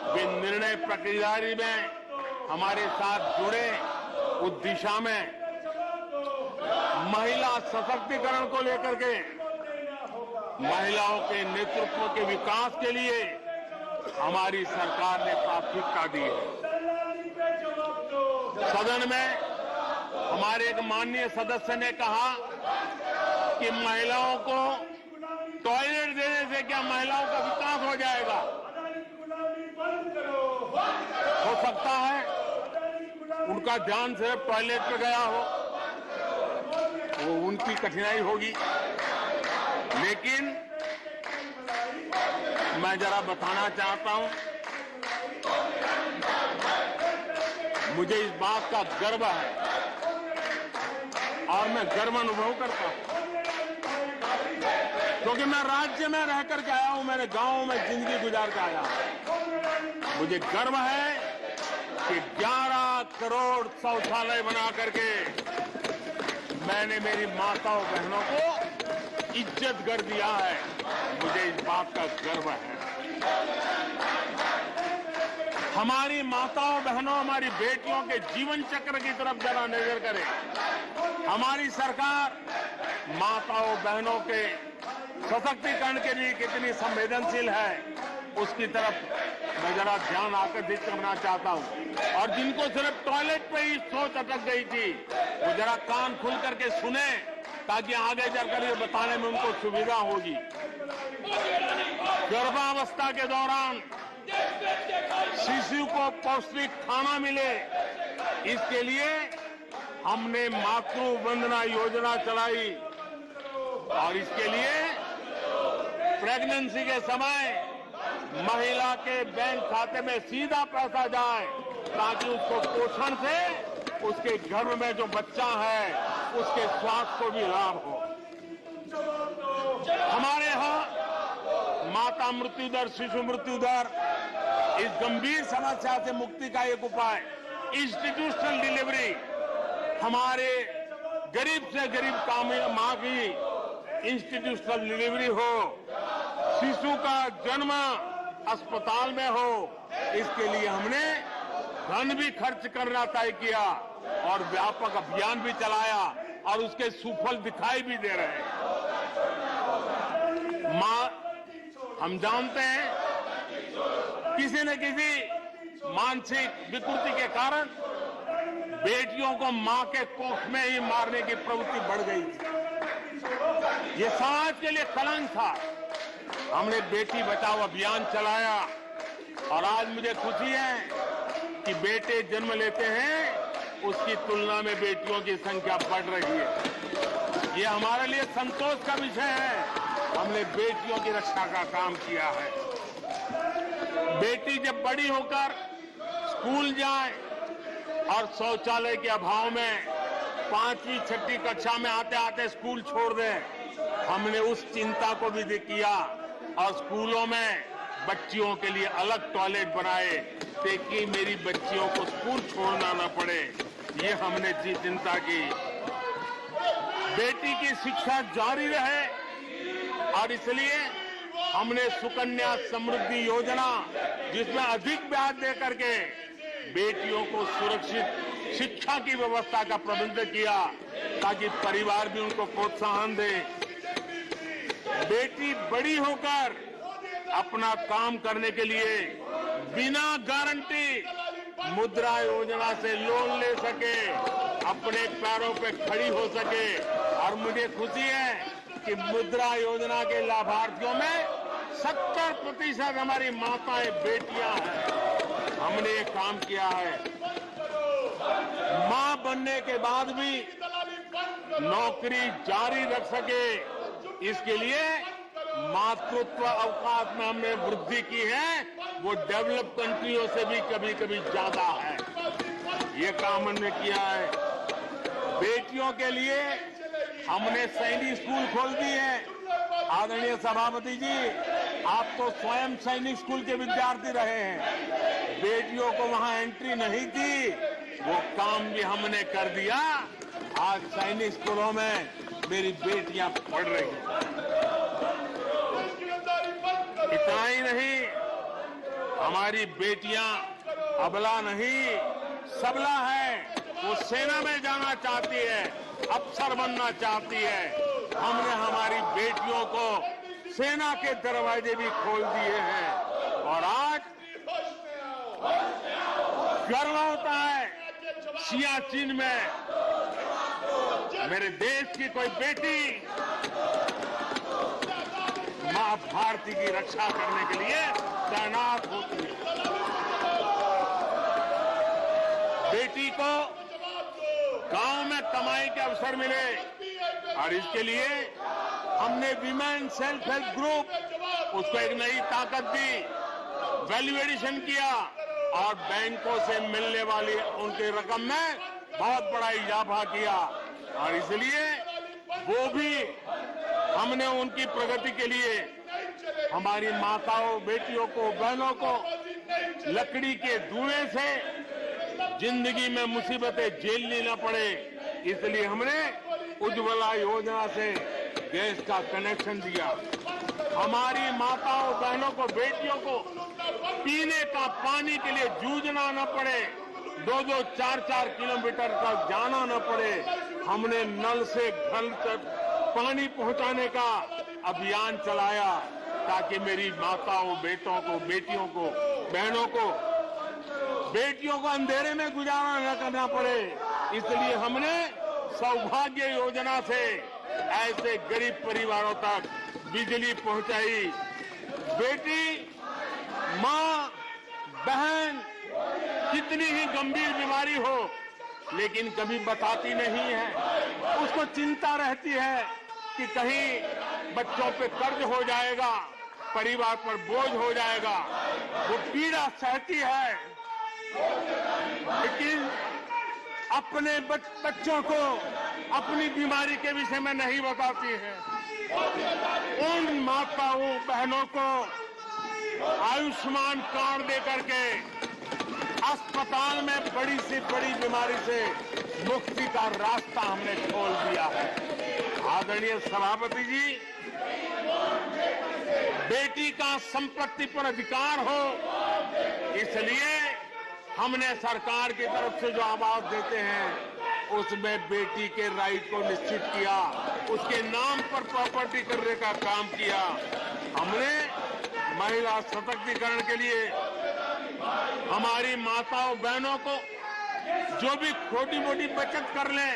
वे निर्णय प्रक्रिया में हमारे साथ जुड़े, उस दिशा में महिला सशक्तिकरण को लेकर के, महिलाओं के नेतृत्व के विकास के लिए हमारी सरकार ने प्राथमिकता दी है। सदन में हमारे एक माननीय सदस्य ने कहा कि महिलाओं को टॉयलेट देने से क्या महिलाओं का विकास हो जाएगा? हो सकता है उनका ध्यान सिर्फ टॉयलेट पे गया हो, वो उनकी कठिनाई होगी, लेकिन मैं जरा बताना चाहता हूं, मुझे इस बात का गर्व है और मैं गर्व अनुभव करता हूं क्योंकि मैं राज्य में रह करके आया हूं, मेरे गांव में जिंदगी गुजार के आया हूं। मुझे गर्व है कि 11 करोड़ शौचालय बना करके मैंने मेरी माताओं बहनों को इज्जत कर दिया है। मुझे इस बात का गर्व है। हमारी माताओं बहनों, हमारी बेटियों के जीवन चक्र की तरफ जरा नजर करें। हमारी सरकार माताओं बहनों के सशक्तिकरण के लिए कितनी संवेदनशील है, उसकी तरफ मैं जरा ध्यान आकर्षित करना चाहता हूं। और जिनको सिर्फ टॉयलेट पे ही सोच अटक गई थी, वो जरा कान खुल करके सुने, ताकि आगे चलकर ये बताने में उनको सुविधा होगी। गर्भावस्था के दौरान शिशु को पौष्टिक खाना मिले, इसके लिए हमने मातृ वंदना योजना चलाई और इसके लिए प्रेगनेंसी के समय महिला के बैंक खाते में सीधा पैसा जाए, ताकि उसको पोषण से उसके गर्भ में जो बच्चा है उसके स्वास्थ्य को भी लाभ हो। हमारे यहाँ माता मृत्यु दर, शिशु मृत्यु दर, इस गंभीर समस्या से मुक्ति का एक उपाय इंस्टीट्यूशनल डिलीवरी। हमारे गरीब से गरीब मां की इंस्टीट्यूशनल डिलीवरी हो, शिशु का जन्म अस्पताल में हो, इसके लिए हमने धन भी खर्च करना तय किया और व्यापक अभियान भी चलाया और उसके सुफल दिखाई भी दे रहे हैं। हम जानते हैं किसी न किसी मानसिक विकृति के कारण बेटियों को मां के कोख में ही मारने की प्रवृत्ति बढ़ गई थी। ये समाज के लिए कलंक था। हमने बेटी बचाओ अभियान चलाया और आज मुझे खुशी है कि बेटे जन्म लेते हैं, उसकी तुलना में बेटियों की संख्या बढ़ रही है। ये हमारे लिए संतोष का विषय है। हमने बेटियों की रक्षा का काम किया है। बेटी जब बड़ी होकर स्कूल जाए और शौचालय के अभाव में 5वीं 6वीं कक्षा में आते आते स्कूल छोड़ दे, हमने उस चिंता को भी किया और स्कूलों में बच्चियों के लिए अलग टॉयलेट बनाए ताकि मेरी बच्चियों को स्कूल छोड़ना न पड़े। ये हमने चिंता की। बेटी की शिक्षा जारी रहे और इसलिए हमने सुकन्या समृद्धि योजना, जिसमें अधिक ब्याज दे करके बेटियों को सुरक्षित शिक्षा की व्यवस्था का प्रबंध किया ताकि परिवार भी उनको प्रोत्साहन दे। बेटी बड़ी होकर अपना काम करने के लिए बिना गारंटी मुद्रा योजना से लोन ले सके, अपने पैरों पे खड़ी हो सके। और मुझे खुशी है कि मुद्रा योजना के लाभार्थियों में 70% हमारी माताएं बेटियां हैं। हमने ये काम किया है। मां बनने के बाद भी नौकरी जारी रख सके, इसके लिए मातृत्व अवकाश में हमने वृद्धि की है, वो डेवलप कंट्रियों से भी कभी कभी ज्यादा है। ये काम हमने किया है। बेटियों के लिए हमने सैनिक स्कूल खोल दिए हैं। आदरणीय सभापति जी, आप तो स्वयं सैनिक स्कूल के विद्यार्थी रहे हैं। बेटियों को वहां एंट्री नहीं थी, वो काम भी हमने कर दिया। आज सैनिक स्कूलों में मेरी बेटियां पढ़ रही हैं। इतना ही नहीं, हमारी बेटियां अबला नहीं सबला है। वो सेना में जाना चाहती है, अफसर बनना चाहती है। हमने हमारी बेटियों को सेना के दरवाजे भी खोल दिए हैं। और आज गर्व होता है सियाचिन में मेरे देश की कोई बेटी मां भारती की रक्षा करने के लिए तैनात होती है। बेटी को गांव में कमाई के अवसर मिले और इसके लिए हमने विमेन सेल्फ हेल्प ग्रुप, उसको एक नई ताकत दी, वैल्यू एडिशन किया और बैंकों से मिलने वाली उनकी रकम में बहुत बड़ा इजाफा किया। और इसलिए वो भी हमने उनकी प्रगति के लिए हमारी माताओं, बेटियों को, बहनों को लकड़ी के धुएं से जिंदगी में मुसीबतें झेलनी न पड़े, इसलिए हमने उज्ज्वला योजना से गैस का कनेक्शन दिया। हमारी माताओं, बहनों को, बेटियों को पीने का पानी के लिए जूझना न पड़े, 2-2, 4-4 किलोमीटर तक जाना न पड़े। हमने नल से घर तक पानी पहुंचाने का अभियान चलाया ताकि मेरी माताओं, बेटों को, बेटियों को, बहनों को, बेटियों को अंधेरे में गुजारा न करना पड़े। इसलिए हमने सौभाग्य योजना से ऐसे गरीब परिवारों तक बिजली पहुंचाई। बेटी, मां, बहन कितनी ही गंभीर बीमारी हो लेकिन कभी बताती नहीं है। उसको चिंता रहती है कि कहीं बच्चों पे कर्ज हो जाएगा, परिवार पर बोझ हो जाएगा। वो पीड़ा सहती है, लेकिन अपने बच्चों को अपनी बीमारी के विषय में नहीं बताती है। उन माताओं, बहनों को आयुष्मान कार्ड दे करके अस्पताल में बड़ी से बड़ी बीमारी से मुक्ति का रास्ता हमने खोल दिया है। आदरणीय सभापति जी, बेटी का संपत्ति पर अधिकार हो, इसलिए हमने सरकार की तरफ से जो आवाज देते हैं उसमें बेटी के राइट को निश्चित किया, उसके नाम पर प्रॉपर्टी करने का काम किया। हमने महिला सशक्तिकरण के लिए हमारी माताओं, बहनों को जो भी छोटी मोटी बचत कर लें,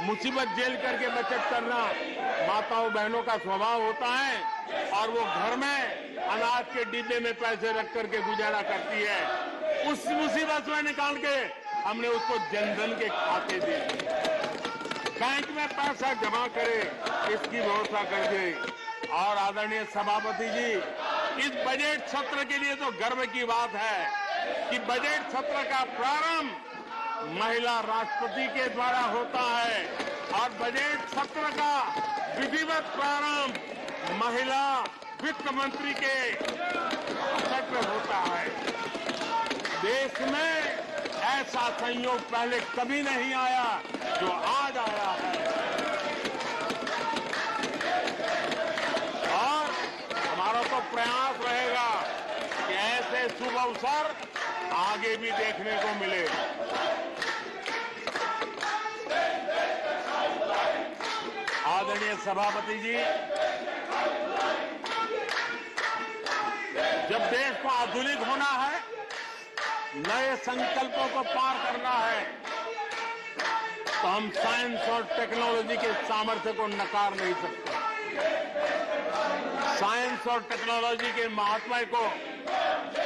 मुसीबत झेल करके बचत करना माताओं, बहनों का स्वभाव होता है और वो घर में अनाज के डिब्बे में पैसे रख करके गुजारा करती है। उस मुसीबत में निकाल के हमने उसको जनधन के खाते दे दिए, बैंक में पैसा जमा करे, इसकी व्यवस्था कर दे। और आदरणीय सभापति जी, इस बजट सत्र के लिए तो गर्व की बात है कि बजट सत्र का प्रारंभ महिला राष्ट्रपति के द्वारा होता है और बजट सत्र का विधिवत प्रारंभ महिला वित्त मंत्री के अवसर पर होता है। देश में ऐसा संयोग पहले कभी नहीं आया जो आज आया है। शुभ अवसर आगे भी देखने को मिले। आदरणीय सभापति जी, जब देश को आधुनिक होना है, नए संकल्पों को पार करना है, तो हम साइंस और टेक्नोलॉजी के सामर्थ्य को नकार नहीं सकते। साइंस और टेक्नोलॉजी के महात्म्य को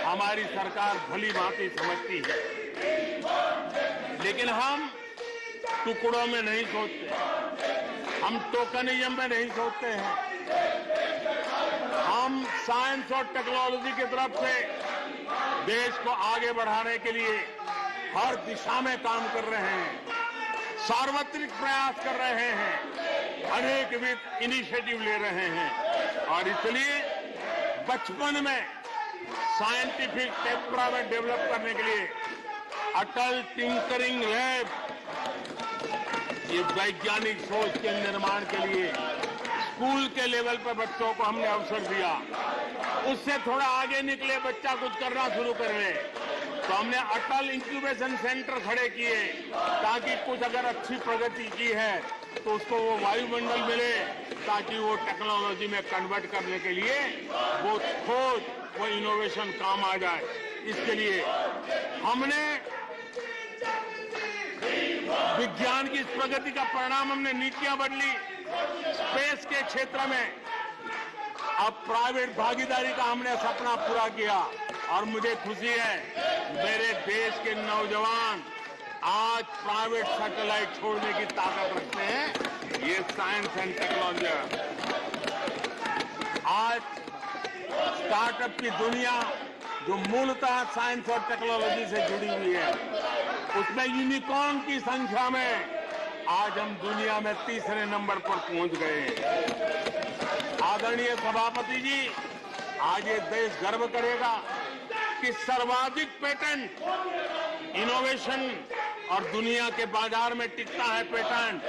हमारी सरकार भली भांति समझती है, लेकिन हम टुकड़ों में नहीं सोचते, हम टोकनिज्म में नहीं सोचते हैं। हम साइंस और टेक्नोलॉजी की तरफ से देश को आगे बढ़ाने के लिए हर दिशा में काम कर रहे हैं, सार्वत्रिक प्रयास कर रहे हैं, अनेकविध इनिशिएटिव ले रहे हैं, और इसलिए बचपन में साइंटिफिक टेम्परामेंट डेवलप करने के लिए अटल टिंकरिंग लैब, ये वैज्ञानिक सोच के निर्माण के लिए स्कूल के लेवल पर बच्चों को हमने अवसर दिया। उससे थोड़ा आगे निकले, बच्चा कुछ करना शुरू कर ले, तो हमने अटल इंक्यूबेशन सेंटर खड़े किए, ताकि कुछ अगर अच्छी प्रगति की है तो उसको वो वायुमंडल मिले, ताकि वो टेक्नोलॉजी में कन्वर्ट करने के लिए वो खोज, वो इनोवेशन काम आ जाए। इसके लिए हमने विज्ञान की इस प्रगति का परिणाम, हमने नीतियां बदली। स्पेस के क्षेत्र में अब प्राइवेट भागीदारी का हमने सपना पूरा किया, और मुझे खुशी है मेरे देश के नौजवान आज प्राइवेट सैटेलाइट छोड़ने की ताकत रखते हैं। ये साइंस एंड टेक्नोलॉजी। आज स्टार्टअप की दुनिया जो मूलतः साइंस और टेक्नोलॉजी से जुड़ी हुई है, उसमें यूनिकॉर्न की संख्या में आज हम दुनिया में तीसरे नंबर पर पहुंच गए हैं। आदरणीय सभापति जी, आज ये देश गर्व करेगा कि सर्वाधिक पेटेंट इनोवेशन और दुनिया के बाजार में टिकता है पेटेंट,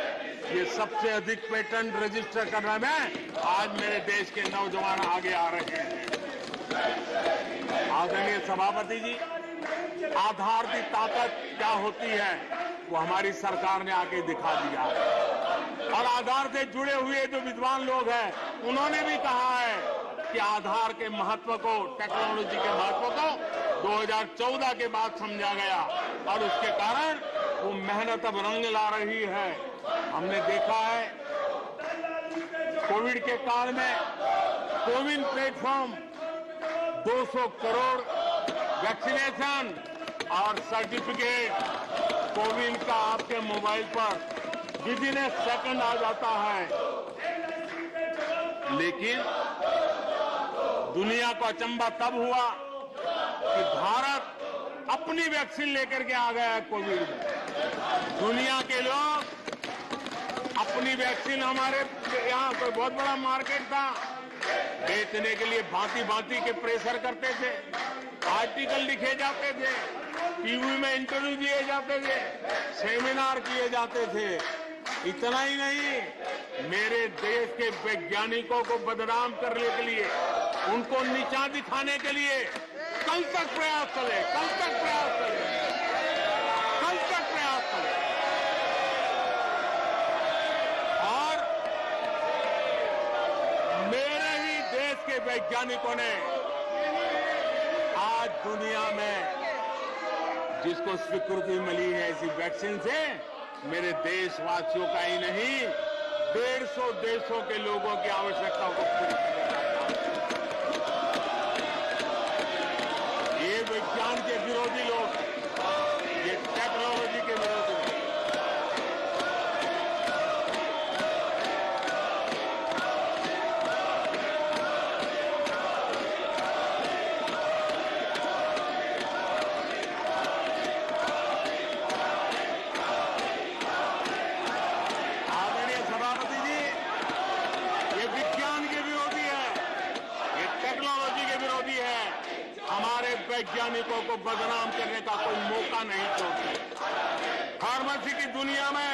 ये सबसे अधिक पेटेंट रजिस्टर करने में आज मेरे देश के नौजवान आगे आ रहे हैं। आदरणीय सभापति जी, आधार की ताकत क्या होती है वो हमारी सरकार ने आके दिखा दिया, और आधार से जुड़े हुए जो विद्वान लोग हैं उन्होंने भी कहा है कि आधार के महत्व को, टेक्नोलॉजी के महत्व को 2014 के बाद समझा गया, और उसके कारण वो मेहनत अब रंग ला रही है। हमने देखा है कोविड के काल में कोविन प्लेटफॉर्म 200 करोड़ वैक्सीनेशन और सर्टिफिकेट कोविन का आपके मोबाइल पर विदिन ए सेकंड आ जाता है। लेकिन दुनिया को अचंभा तब हुआ कि भारत अपनी वैक्सीन लेकर के आ गया है कोविड में। दुनिया के लोग अपनी वैक्सीन, हमारे यहाँ कोई बहुत बड़ा मार्केट था, बेचने के लिए भांति भांति के प्रेशर करते थे, आर्टिकल लिखे जाते थे, टीवी में इंटरव्यू दिए जाते थे, सेमिनार किए जाते थे। इतना ही नहीं, मेरे देश के वैज्ञानिकों को बदनाम करने के लिए, उनको नीचा दिखाने के लिए कल तक प्रयास चले, कल तक प्रयास चले, कल तक प्रयास चले। और मेरे ही देश के वैज्ञानिकों ने आज दुनिया में जिसको स्वीकृति मिली है ऐसी वैक्सीन से, मेरे देशवासियों का ही नहीं 150 देशों के लोगों की आवश्यकताओं को पूरी किया जाता है। ये विज्ञान के विरोधी लोग, ये टेक्नोलॉजी के विरोधी लोग, वैज्ञानिकों को बदनाम करने का कोई मौका नहीं छोड़ते। फार्मेसी की दुनिया में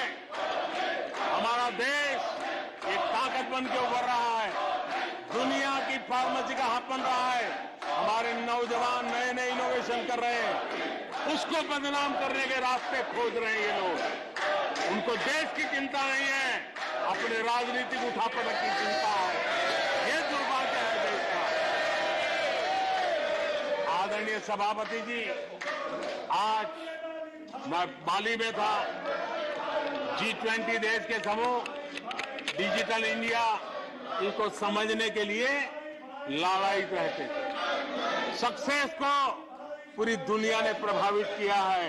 हमारा देश एक ताकत बन के उभर रहा है। दुनिया की फार्मेसी का हब बन रहा है, हमारे नौजवान नए नए इनोवेशन कर रहे हैं, उसको बदनाम करने के रास्ते खोज रहे हैं ये लोग। उनको देश की चिंता नहीं है, अपने राजनीतिक उठापटक की चिंता है। ये दुर्भाग्य है देश का। आदरणीय सभापति जी, आज मैं बाली में था। G20 देश के समूह डिजिटल इंडिया इसको समझने के लिए लालायित रहते थे। सक्सेस को पूरी दुनिया ने प्रभावित किया है।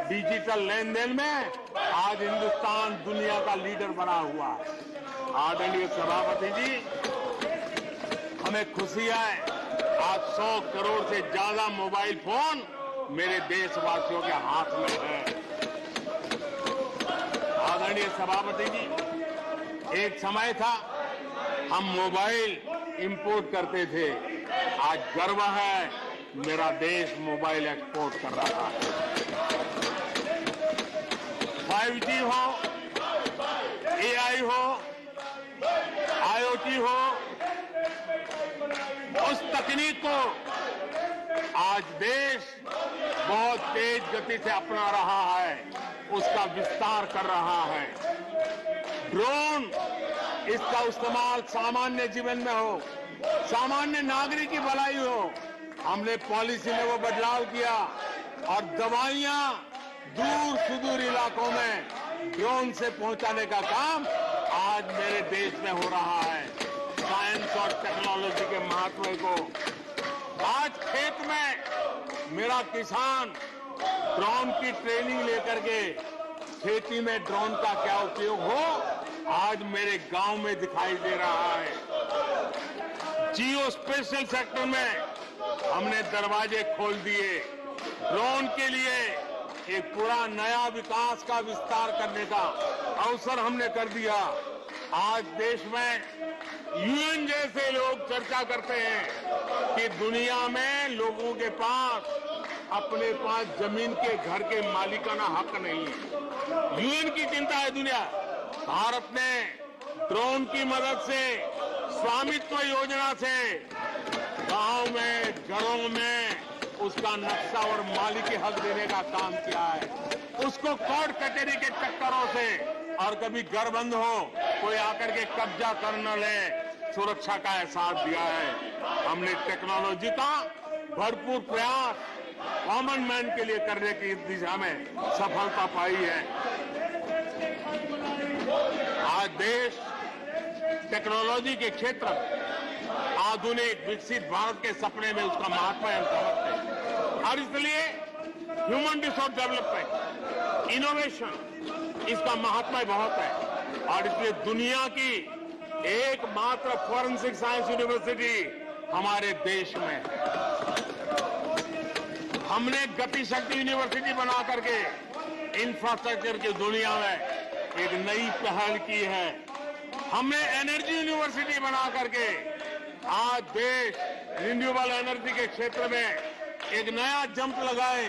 डिजिटल लेन देन में आज हिंदुस्तान दुनिया का लीडर बना हुआ है। आदरणीय सभापति जी, हमें खुशी है आज 100 करोड़ से ज्यादा मोबाइल फोन मेरे देशवासियों के हाथ में है। आदरणीय सभापति जी, एक समय था हम मोबाइल इंपोर्ट करते थे, आज गर्व है मेरा देश मोबाइल एक्सपोर्ट कर रहा है। 5G हो, AI हो, IoT हो, उस तकनीक को आज देश बहुत तेज गति से अपना रहा है, उसका विस्तार कर रहा है। ड्रोन, इसका इस्तेमाल सामान्य जीवन में हो, सामान्य नागरिक की भलाई हो। हमने पॉलिसी में वो बदलाव किया और दवाइयां दूर सुदूर इलाकों में ड्रोन से पहुंचाने का काम आज मेरे देश में हो रहा है। साइंस और टेक्नोलॉजी के महत्व को आज खेत में मेरा किसान ड्रोन की ट्रेनिंग लेकर के खेती में ड्रोन का क्या उपयोग हो, आज मेरे गांव में दिखाई दे रहा है। जियो स्पेशल सेक्टर में हमने दरवाजे खोल दिए। ड्रोन के लिए एक पूरा नया विकास का विस्तार करने का अवसर हमने कर दिया। आज देश में यूएन जैसे लोग चर्चा करते हैं कि दुनिया में लोगों के पास अपने पास जमीन के घर के मालिकाना हक नहीं है। यूएन की चिंता है दुनिया। भारत ने ड्रोन की मदद से, स्वामित्व योजना से गांव में, घरों में उसका नक्शा और मालिकी हक देने का काम किया है। उसको कोर्ट कचहरी के चक्करों से और कभी घर बंद हो, कोई आकर के कब्जा कर न ले, सुरक्षा का एहसास दिया है। हमने टेक्नोलॉजी का भरपूर प्रयास कॉमन मैन के लिए करने की दिशा में सफलता पाई है। आज देश टेक्नोलॉजी के क्षेत्र में आधुनिक विकसित भारत के सपने में उसका महत्व हम समझते हैं और इसलिए ह्यूमन रिसोर्स डेवलपमेंट, इनोवेशन, इसका महत्व बहुत है। और इसलिए दुनिया की एकमात्र फॉरेंसिक साइंस यूनिवर्सिटी हमारे देश में है। हमने गति शक्ति यूनिवर्सिटी बना करके इंफ्रास्ट्रक्चर की दुनिया में एक नई पहल की है। हमने एनर्जी यूनिवर्सिटी बना करके आज देश रिन्यूएबल एनर्जी के क्षेत्र में एक नया जंप लगाए।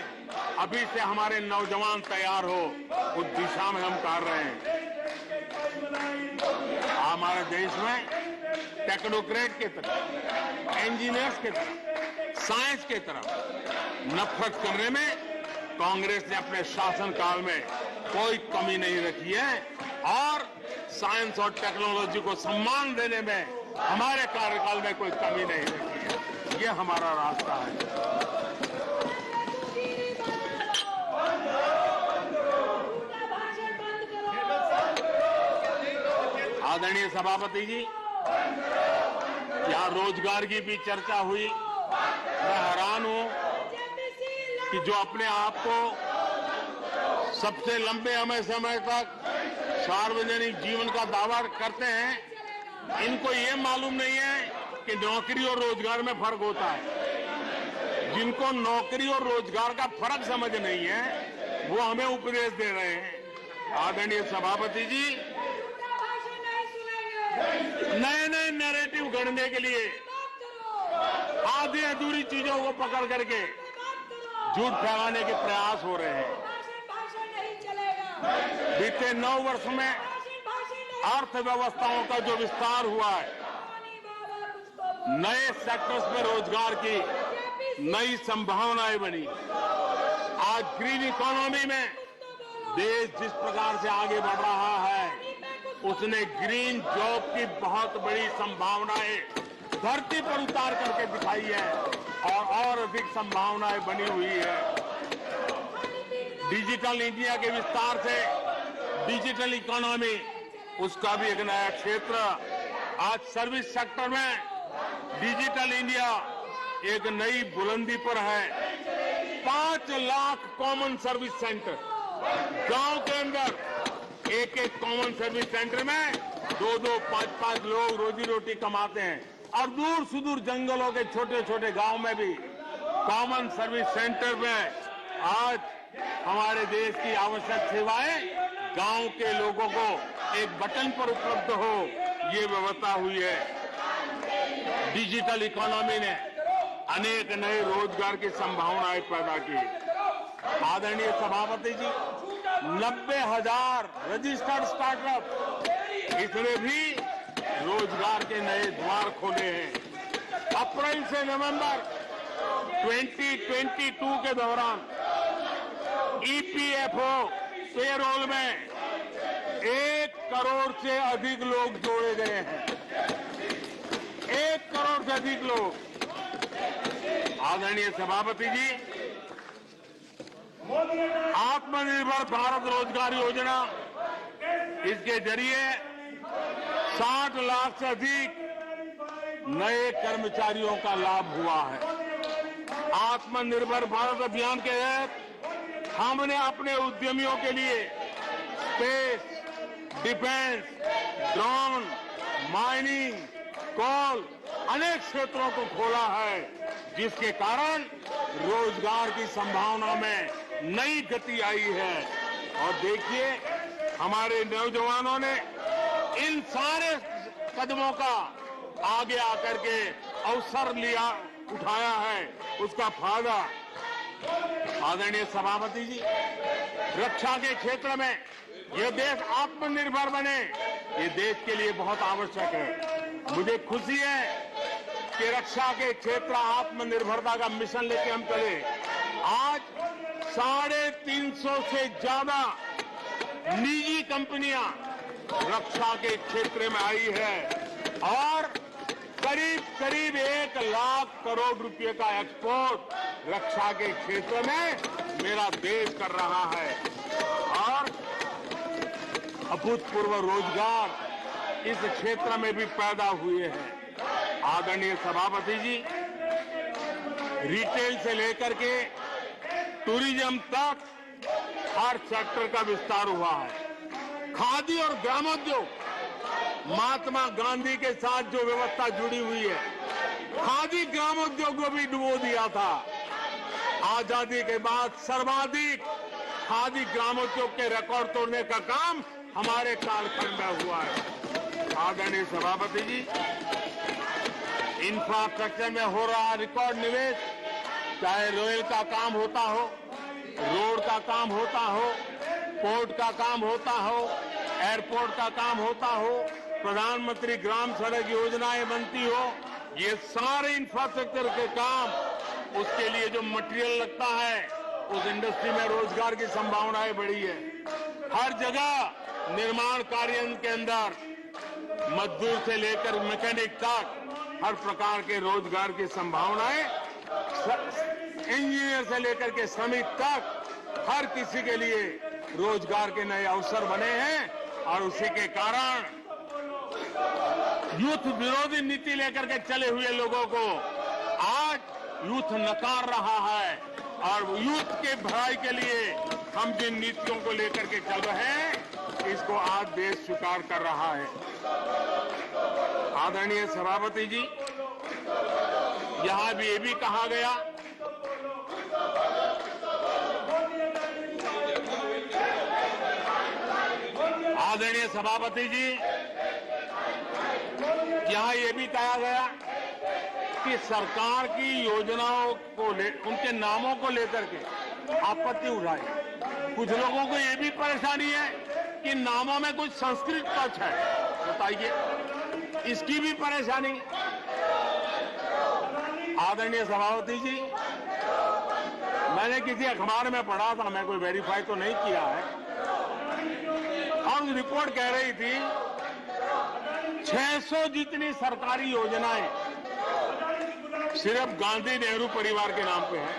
अभी से हमारे नौजवान तैयार हो, उस दिशा में हम कर रहे हैं। हमारे देश में टेक्नोक्रेट के तरफ, इंजीनियर्स के तरफ, साइंस के तरफ नफरत करने में कांग्रेस ने अपने शासनकाल में कोई कमी नहीं रखी है और साइंस और टेक्नोलॉजी को सम्मान देने में हमारे कार्यकाल में कोई कमी नहीं रखी है। ये हमारा रास्ता है। आदरणीय सभापति जी, यहाँ रोजगार की भी चर्चा हुई। मैं हैरान हूं कि जो अपने आप को सबसे लंबे समय तक सार्वजनिक जीवन का दावा करते हैं, इनको ये मालूम नहीं है कि नौकरी और रोजगार में फर्क होता है। जिनको नौकरी और रोजगार का फर्क समझ नहीं है, वो हमें उपदेश दे रहे हैं। आदरणीय सभापति जी, नए नए नैरेटिव गढ़ने के लिए आधी अधूरी चीजों को पकड़ करके झूठ फैलाने के प्रयास हो रहे हैं। बीते 9 वर्ष में अर्थव्यवस्थाओं का जो विस्तार हुआ है, नए सेक्टर्स में रोजगार की नई संभावनाएं बनी। आज ग्रीन इकोनॉमी में देश जिस प्रकार से आगे बढ़ रहा है, उसने ग्रीन जॉब की बहुत बड़ी संभावनाएं धरती पर उतार करके दिखाई है और अधिक संभावनाएं बनी हुई है। डिजिटल इंडिया के विस्तार से डिजिटल इकोनॉमी, उसका भी एक नया क्षेत्र। आज सर्विस सेक्टर में डिजिटल इंडिया एक नई बुलंदी पर है। 5 लाख कॉमन सर्विस सेंटर, गांव के अंदर एक एक कॉमन सर्विस सेंटर में 2-2, 5-5 लोग रोजी रोटी कमाते हैं। और दूर सुदूर जंगलों के छोटे छोटे गांव में भी कॉमन सर्विस सेंटर में आज हमारे देश की आवश्यक सेवाएं गांव के लोगों को एक बटन पर उपलब्ध हो, ये व्यवस्था हुई है। डिजिटल इकोनॉमी ने अनेक नए रोजगार की संभावनाएं पैदा की। आदरणीय सभापति जी, 90,000 रजिस्टर्ड स्टार्टअप, इसने भी रोजगार के नए द्वार खोले हैं। अप्रैल से नवंबर 2022 के दौरान ईपीएफओ पेरोल में 1 करोड़ से अधिक लोग जोड़े गए हैं। 1 करोड़ से अधिक लोग। आदरणीय सभापति जी, आत्मनिर्भर भारत रोजगार योजना, इसके जरिए 60 लाख से अधिक नए कर्मचारियों का लाभ हुआ है। आत्मनिर्भर भारत अभियान के तहत हमने अपने उद्यमियों के लिए स्पेस, डिफेंस, ड्रोन, माइनिंग, कोल अनेक क्षेत्रों को खोला है, जिसके कारण रोजगार की संभावना में नई गति आई है। और देखिए, हमारे नौजवानों ने इन सारे कदमों का आगे आकर के अवसर उठाया है, उसका फायदा। आदरणीय सभापति जी, रक्षा के क्षेत्र में यह देश आत्मनिर्भर बने, ये देश के लिए बहुत आवश्यक है। मुझे खुशी है कि रक्षा के क्षेत्र आत्मनिर्भरता का मिशन लेके हम चले। आज 350 से ज्यादा निजी कंपनियां रक्षा के क्षेत्र में आई है और करीब 1 लाख करोड़ रुपए का एक्सपोर्ट रक्षा के क्षेत्र में मेरा देश कर रहा है। और अभूतपूर्व रोजगार इस क्षेत्र में भी पैदा हुए हैं। आदरणीय सभापति जी, रिटेल से लेकर के टूरिज्म तक हर सेक्टर का विस्तार हुआ है। खादी और ग्रामोद्योग, महात्मा गांधी के साथ जो व्यवस्था जुड़ी हुई है, खादी ग्रामोद्योग को भी डुबो दिया था। आजादी के बाद सर्वाधिक खादी ग्रामोद्योग के रिकॉर्ड तोड़ने का काम हमारे कालखंड में हुआ है। आदरणीय सभापति जी, इंफ्रास्ट्रक्चर में हो रहा रिकॉर्ड निवेश, चाहे रेल का काम होता हो, रोड का काम होता हो, पोर्ट का काम होता हो, एयरपोर्ट का काम होता हो, प्रधानमंत्री ग्राम सड़क योजनाएं बनती हो, ये सारे इंफ्रास्ट्रक्चर के काम, उसके लिए जो मटेरियल लगता है, उस इंडस्ट्री में रोजगार की संभावनाएं बढ़ी है। हर जगह निर्माण कार्य के अंदर मजदूर से लेकर मैकेनिक तक हर प्रकार के रोजगार की संभावनाएं, इंजीनियर से लेकर के श्रमिक तक हर किसी के लिए रोजगार के नए अवसर बने हैं। और उसी के कारण यूथ विरोधी नीति लेकर के चले हुए लोगों को आज यूथ नकार रहा है। और यूथ के भलाई के लिए हम जिन नीतियों को लेकर के चल रहे हैं, इसको आज देश स्वीकार कर रहा है। आदरणीय सभापति जी, यहां भी ये भी कहा गया आदरणीय सभापति जी, यहां ये भी कहा गया कि सरकार की योजनाओं को उनके नामों को लेकर के आपत्ति उठाई। कुछ लोगों को ये भी परेशानी है कि नामों में कुछ संस्कृत टच है। बताइए, इसकी भी परेशानी। आदरणीय सभापति जी, मैंने किसी अखबार में पढ़ा था, मैं कोई वेरीफाई तो नहीं किया है, और रिपोर्ट कह रही थी 600 जितनी सरकारी योजनाएं सिर्फ गांधी नेहरू परिवार के नाम पे है।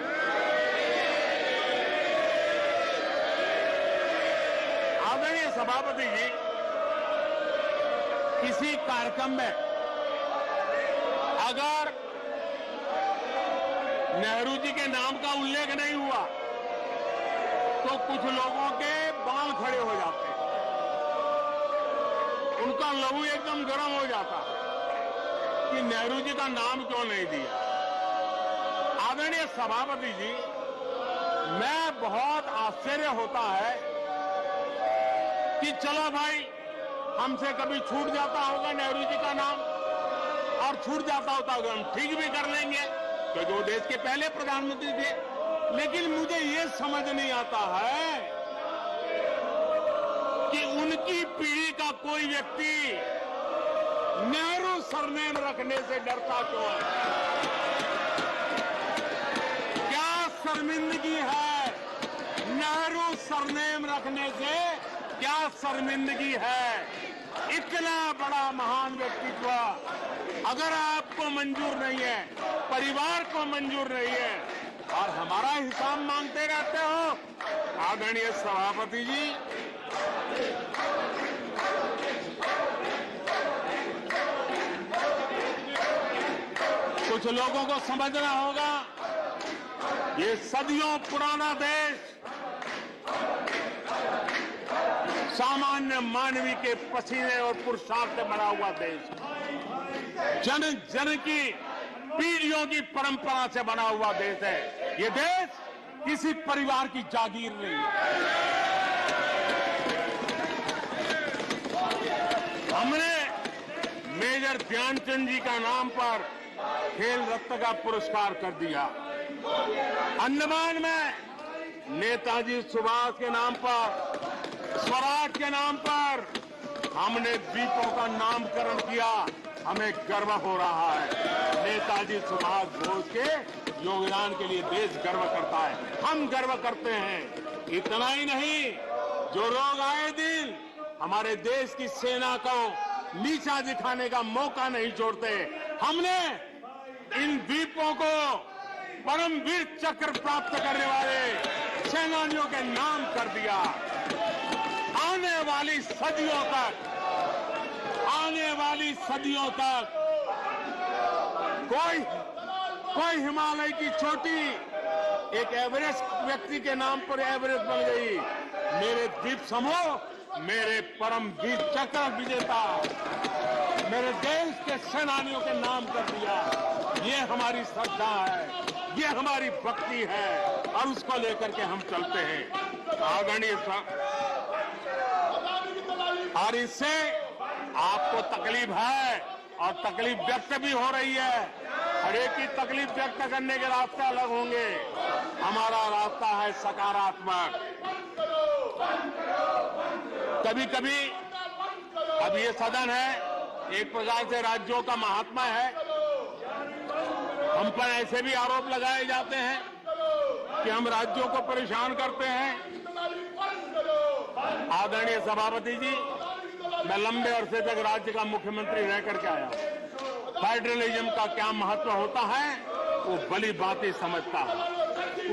आदरणीय सभापति जी, किसी कार्यक्रम में अगर नेहरू जी के नाम का उल्लेख नहीं हुआ तो कुछ लोगों के बाल खड़े हो जाते हैं, उनका लहू एकदम गर्म हो जाता कि नेहरू जी का नाम क्यों नहीं दिया। आदरणीय सभापति जी, मैं बहुत आश्चर्य होता है कि चलो भाई, हमसे कभी छूट जाता होगा नेहरू जी का नाम, और छूट जाता होता होगा हम ठीक भी कर लेंगे क्योंकि वो देश के पहले प्रधानमंत्री थे। लेकिन मुझे ये समझ नहीं आता है कि उनकी पीढ़ी का कोई व्यक्ति नेहरू सरनेम रखने से डरता क्यों है। क्या शर्मिंदगी है नेहरू सरनेम रखने से? क्या शर्मिंदगी है? इतना बड़ा महान व्यक्तित्व अगर आपको मंजूर नहीं है, परिवार को मंजूर नहीं है, और हमारा हिसाब मांगते रहते हो। आदरणीय सभापति जी, कुछ लोगों को समझना होगा, ये सदियों पुराना देश सामान्य मानवी के पसीने और पुरुषार्थ से बना हुआ देश, जन जन की पीढ़ियों की परंपरा से बना हुआ देश है। ये देश किसी परिवार की जागीर नहीं है। हमने मेजर ध्यानचंद जी का नाम पर खेल रत्न का पुरस्कार कर दिया। अंडमान में नेताजी सुभाष के नाम पर, स्वराज के नाम पर हमने द्वीपों का नामकरण किया। हमें गर्व हो रहा है। नेताजी सुभाष बोस के योगदान के लिए देश गर्व करता है, हम गर्व करते हैं। इतना ही नहीं, जो लोग आए दिन हमारे देश की सेना को नीचा दिखाने का मौका नहीं छोड़ते, हमने इन द्वीपों को परमवीर चक्र प्राप्त करने वाले सेनानियों के नाम कर दिया। आने वाली सदियों तक कोई हिमालय की चोटी एक एवरेस्ट व्यक्ति के नाम पर एवरेस्ट बन गई। मेरे द्वीप समूह मेरे परमवीर चक्र विजेता मेरे देश के सेनानियों के नाम कर दिया। ये हमारी श्रद्धा है, ये हमारी भक्ति है, और उसको लेकर के हम चलते हैं। आदरणीय और इससे आपको तकलीफ है और तकलीफ व्यक्त भी हो रही है। हर एक की तकलीफ व्यक्त करने के रास्ते अलग होंगे। हमारा रास्ता है सकारात्मक। कभी कभी, अब ये सदन है, एक प्रकार से राज्यों का महात्मा है, हम पर ऐसे भी आरोप लगाए जाते हैं कि हम राज्यों को परेशान करते हैं। आदरणीय सभापति जी, मैं लंबे अरसे तक राज्य का मुख्यमंत्री रह करके आया। फेडरलिज्म का क्या महत्व होता है वो भली बातें समझता है,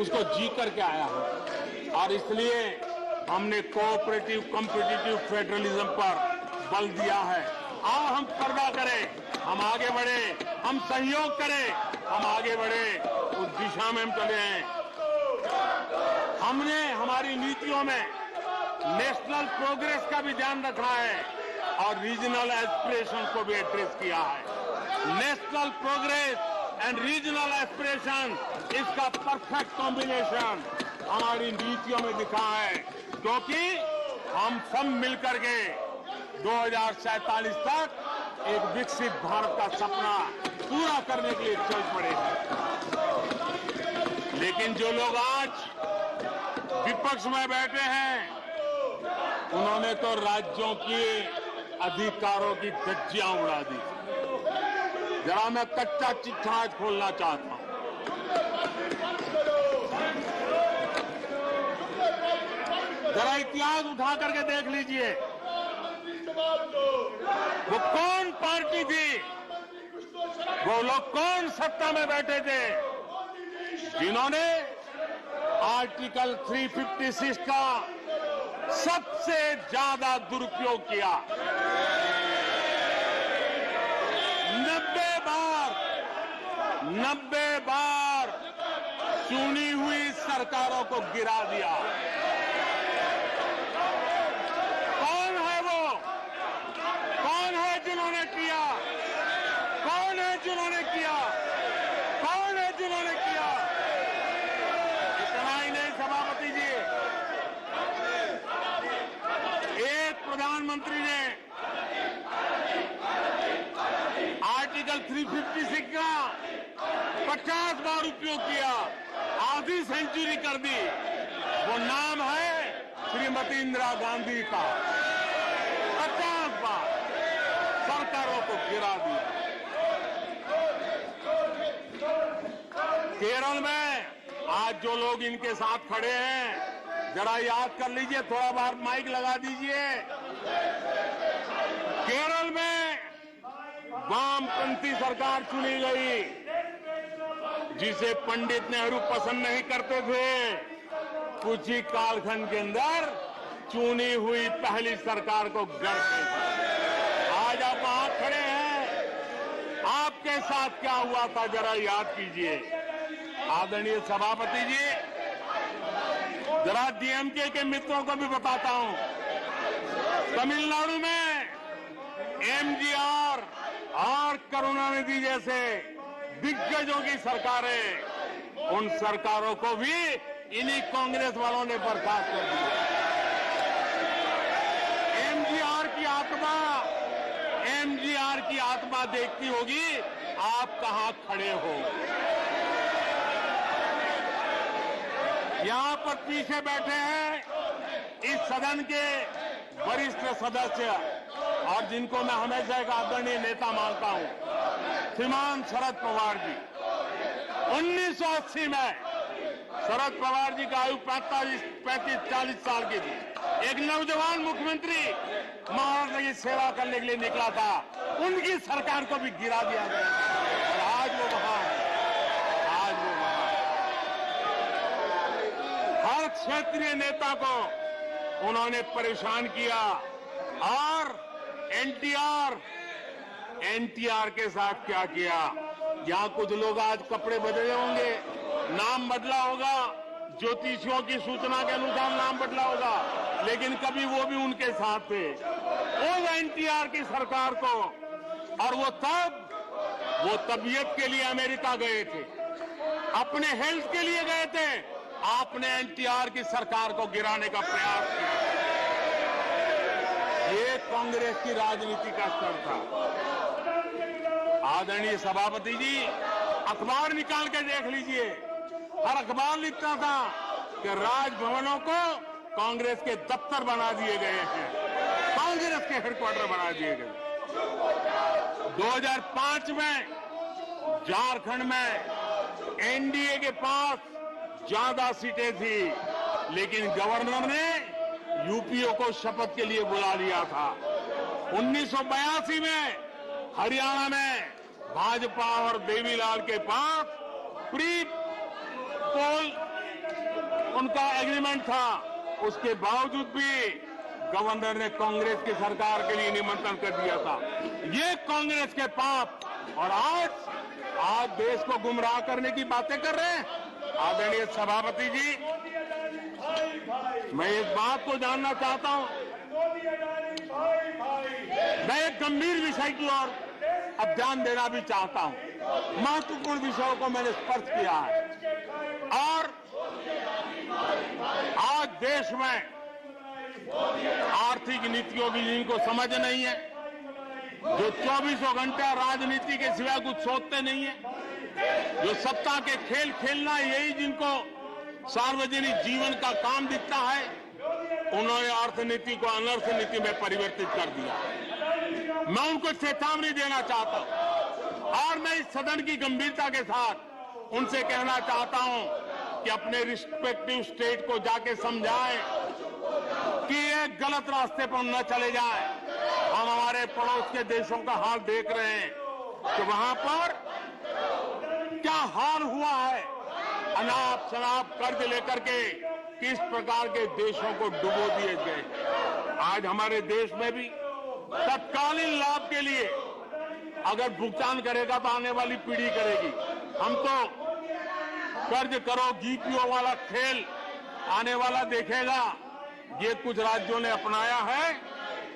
उसको जी करके आया हूं, और इसलिए हमने कोऑपरेटिव कॉम्पिटिटिव फेडरलिज्म पर बल दिया है। आओ हम पर्दा करें, हम आगे बढ़े, हम सहयोग करें, हम आगे बढ़े, उस दिशा में हम चले हैं। हमने हमारी नीतियों में नेशनल प्रोग्रेस का भी ध्यान रखा है और रीजनल एस्पिरेशन को भी एड्रेस किया है। National progress and regional aspiration, इसका परफेक्ट कॉम्बिनेशन हमारी नीतियों में दिखा है, क्योंकि हम सब मिलकर के 2047 तक एक विकसित भारत का सपना पूरा करने के लिए चल पड़े हैं। लेकिन जो लोग आज विपक्ष में बैठे हैं, उन्होंने तो राज्यों के अधिकारों की धज्जियां उड़ा दी। जरा मैं कच्चा चिट्ठा आज खोलना चाहता हूं। जरा इतिहास उठा करके देख लीजिए, वो कौन पार्टी थी, वो लोग कौन सत्ता में बैठे थे जिन्होंने आर्टिकल 356 का सबसे ज्यादा दुरुपयोग किया। 90 बार चुनी हुई सरकारों को गिरा दिया। कौन है वो? कौन है जिन्होंने किया? कौन है जिन्होंने किया? कौन है जिन्होंने किया? इतना ही नहीं सभापति जी, एक प्रधानमंत्री ने आर्टिकल 356 का 50 बार उपयोग किया, आधी सेंचुरी कर दी। वो नाम है श्रीमती इंदिरा गांधी का। 50 बार सरकारों को गिरा दिया। केरल में आज जो लोग इनके साथ खड़े हैं, जरा याद कर लीजिए, थोड़ा बार माइक लगा दीजिए। केरल में वामपंथी सरकार चुनी गई, जिसे पंडित नेहरू पसंद नहीं करते थे। कुछ ही कालखंड के अंदर चुनी हुई पहली सरकार को गिराते थे। आज आप वहां खड़े हैं, आपके साथ क्या हुआ था जरा याद कीजिए। आदरणीय सभापति जी, जरा डीएमके के मित्रों को भी बताता हूं, तमिलनाडु में एमजीआर और करुणानिधि जैसे दिग्गजों की सरकारें, उन सरकारों को भी इन्हीं कांग्रेस वालों ने बर्खास्त कर दिया। एमजीआर की आत्मा देखती होगी आप कहां खड़े हो। यहां पर पीछे बैठे हैं इस सदन के वरिष्ठ सदस्य, और जिनको मैं हमेशा एक आदरणीय नेता मानता हूं, श्रीमान शरद पवार जी। 1980 में शरद पवार जी का आयु 35-40 साल की थी। एक नौजवान मुख्यमंत्री महाराष्ट्र की सेवा करने के लिए निकला था, उनकी सरकार को भी गिरा दिया गया और आज वो वहां है। आज वो वहां हर क्षेत्रीय नेता को उन्होंने परेशान किया। और एनटीआर के साथ क्या किया? यहां कुछ लोग आज कपड़े बदले होंगे, नाम बदला होगा, ज्योतिषियों की सूचना के अनुसार नाम बदला होगा, लेकिन कभी वो भी उनके साथ थे। उस एनटीआर की सरकार को, और वो तबीयत के लिए अमेरिका गए थे, अपने हेल्थ के लिए गए थे। आपने एनटीआर की सरकार को गिराने का प्रयास किया। ये कांग्रेस की राजनीति का स्तर था। आदरणीय सभापति जी, अखबार निकाल के देख लीजिए, हर अखबार लिखता था कि राजभवनों को कांग्रेस के दफ्तर बना दिए गए हैं, कांग्रेस के हेडक्वार्टर बना दिए गए। 2005 में झारखंड में एनडीए के पास ज्यादा सीटें थी, लेकिन गवर्नर ने यूपीओ को शपथ के लिए बुला लिया था। 1982 में हरियाणा में भाजपा और देवीलाल के पास प्री पोल उनका एग्रीमेंट था, उसके बावजूद भी गवर्नर ने कांग्रेस की सरकार के लिए निमंत्रण कर दिया था। ये कांग्रेस के पाप, और आज देश को गुमराह करने की बातें कर रहे हैं। आदरणीय सभापति जी, मैं एक बात को जानना चाहता हूं, मैं एक गंभीर विषय की ओर अब ध्यान देना भी चाहता हूं। महत्वपूर्ण विषयों को मैंने स्पर्श किया है, और आज देश में आर्थिक नीतियों की जिनको समझ नहीं है, जो 24 घंटा राजनीति के सिवा कुछ सोचते नहीं है, जो सत्ता के खेल खेलना यही जिनको सार्वजनिक जीवन का काम दिखता है, उन्होंने अर्थनीति को अनर्थ नीति में परिवर्तित कर दिया। मैं उनको चेतावनी देना चाहता हूं, और मैं इस सदन की गंभीरता के साथ उनसे कहना चाहता हूं कि अपने रिस्पेक्टिव स्टेट को जाके समझाएं कि ये गलत रास्ते पर न चले जाएं। हम हमारे पड़ोस के देशों का हाल देख रहे हैं कि वहां पर क्या हाल हुआ है। अनाप शनाप कर्ज लेकर के किस प्रकार के देशों को डुबो दिए गए। आज हमारे देश में भी तत्कालीन लाभ के लिए अगर भुगतान करेगा तो आने वाली पीढ़ी करेगी। हम तो कर्ज करो जीपीओ वाला खेल आने वाला देखेगा। ये कुछ राज्यों ने अपनाया है,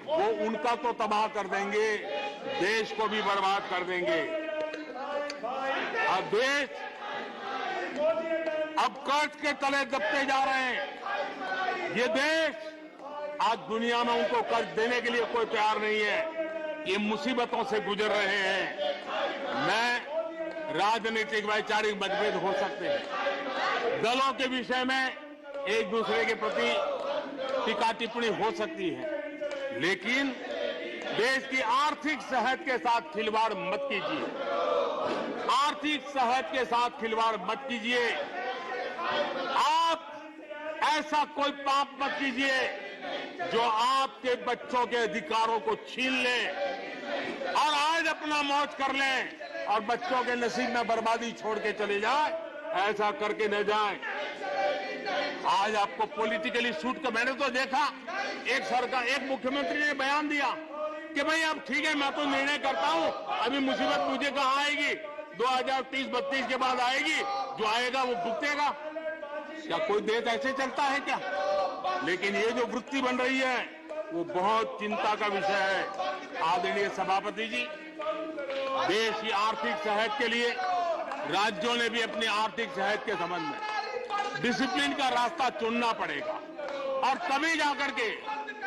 वो उनका तो तबाह कर देंगे, देश को भी बर्बाद कर देंगे। अब देश अब कर्ज के तले दबते जा रहे हैं। ये देश आज दुनिया में उनको कर्ज देने के लिए कोई तैयार नहीं है। ये मुसीबतों से गुजर रहे हैं। मैं राजनीतिक वैचारिक मतभेद हो सकते हैं, दलों के विषय में एक दूसरे के प्रति टीका टिप्पणी हो सकती है, लेकिन देश की आर्थिक सेहत के साथ खिलवाड़ मत कीजिए। आर्थिक सेहत के साथ खिलवाड़ मत कीजिए। आप ऐसा कोई पाप मत कीजिए जो आपके बच्चों के अधिकारों को छीन ले और आज अपना मौज कर लें और बच्चों के नसीब में बर्बादी छोड़ के चले जाए। ऐसा करके न जाए। आज आपको पॉलिटिकली सूट कर, मैंने तो देखा एक मुख्यमंत्री ने बयान दिया कि भाई अब ठीक है, मैं तो निर्णय करता हूं, अभी मुसीबत मुझे कहां आएगी, 2030-32 के बाद आएगी, जो आएगा वो भुगतेगा। क्या कोई देश ऐसे चलता है क्या? लेकिन ये जो वृत्ति बन रही है वो बहुत चिंता का विषय है। आदरणीय सभापति जी, देश की आर्थिक सेहत के लिए राज्यों ने भी अपनी आर्थिक सेहत के संबंध में डिसिप्लिन का रास्ता चुनना पड़ेगा और तभी जाकर के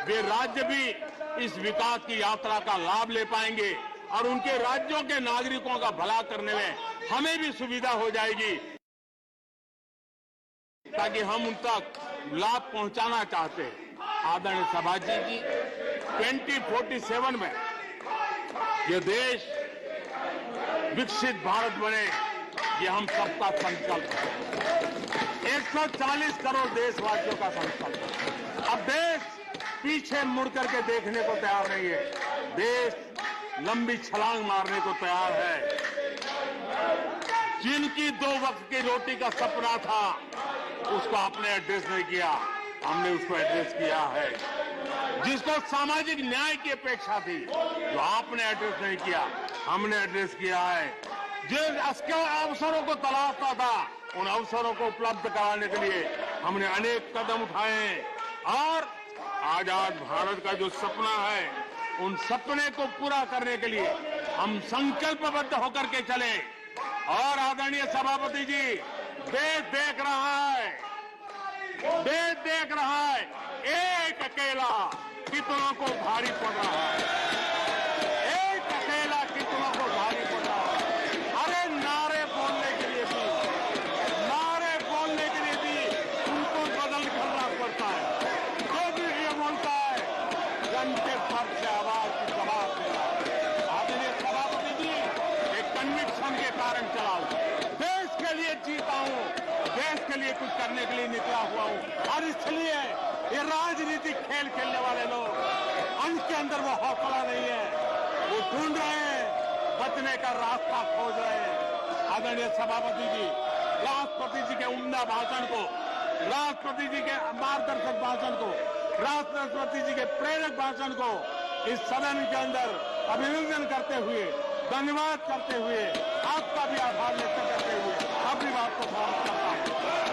वे राज्य भी इस विकास की यात्रा का लाभ ले पाएंगे और उनके राज्यों के नागरिकों का भला करने में हमें भी सुविधा हो जाएगी, ताकि हम उन तक लाभ पहुंचाना चाहते हैं। आदरणीय सभापति जी, 2047 में ये देश विकसित भारत बने, ये हम सबका संकल्प है। 140 करोड़ देशवासियों का संकल्प है। अब देश पीछे मुड़ करके देखने को तैयार नहीं है। देश लंबी छलांग मारने को तैयार है। जिनकी 2 वक्त की रोटी का सपना था उसको आपने एड्रेस नहीं किया, हमने उसको एड्रेस किया है। जिसको सामाजिक न्याय की अपेक्षा थी जो आपने एड्रेस नहीं किया, हमने एड्रेस किया है। जिन अवसरों को तलाशता था उन अवसरों को उपलब्ध कराने के लिए हमने अनेक कदम उठाए हैं और आजाद भारत का जो सपना है उन सपने को पूरा करने के लिए हम संकल्पबद्ध होकर के चले। और आदरणीय सभापति जी, देश देख रहा है, देश देख रहा है, एक अकेला कितनों को भारी पड़ रहा है, एक अकेला कितनों को भारी पड़ रहा है। अरे नारे बोलने के लिए भी उनको बदल करना पड़ता है। जो भी ये बोलता है घंटे फर्क से आवाज की जवाब देना। आदरणीय सभापति जी, एक कन्विक्शन के कारण चला हूं, देश के लिए जीता हूं, देश के लिए कुछ करने के लिए निकला हुआ हूं। और इसलिए ये राजनीतिक खेल खेलने वाले लोग, उनके अंदर वो हौसला नहीं है, वो ढूंढ रहे हैं, बचने का रास्ता खोज रहे हैं। आदरणीय सभापति जी, राष्ट्रपति जी के उम्दा भाषण को, राष्ट्रपति जी के मार्गदर्शक भाषण को, राष्ट्रपति जी के प्रेरक भाषण को इस सदन के अंदर अभिनंदन करते हुए, धन्यवाद करते हुए, आपका भी आभार व्यक्त करते हुए अपनी बात को समाप्त करता हूं।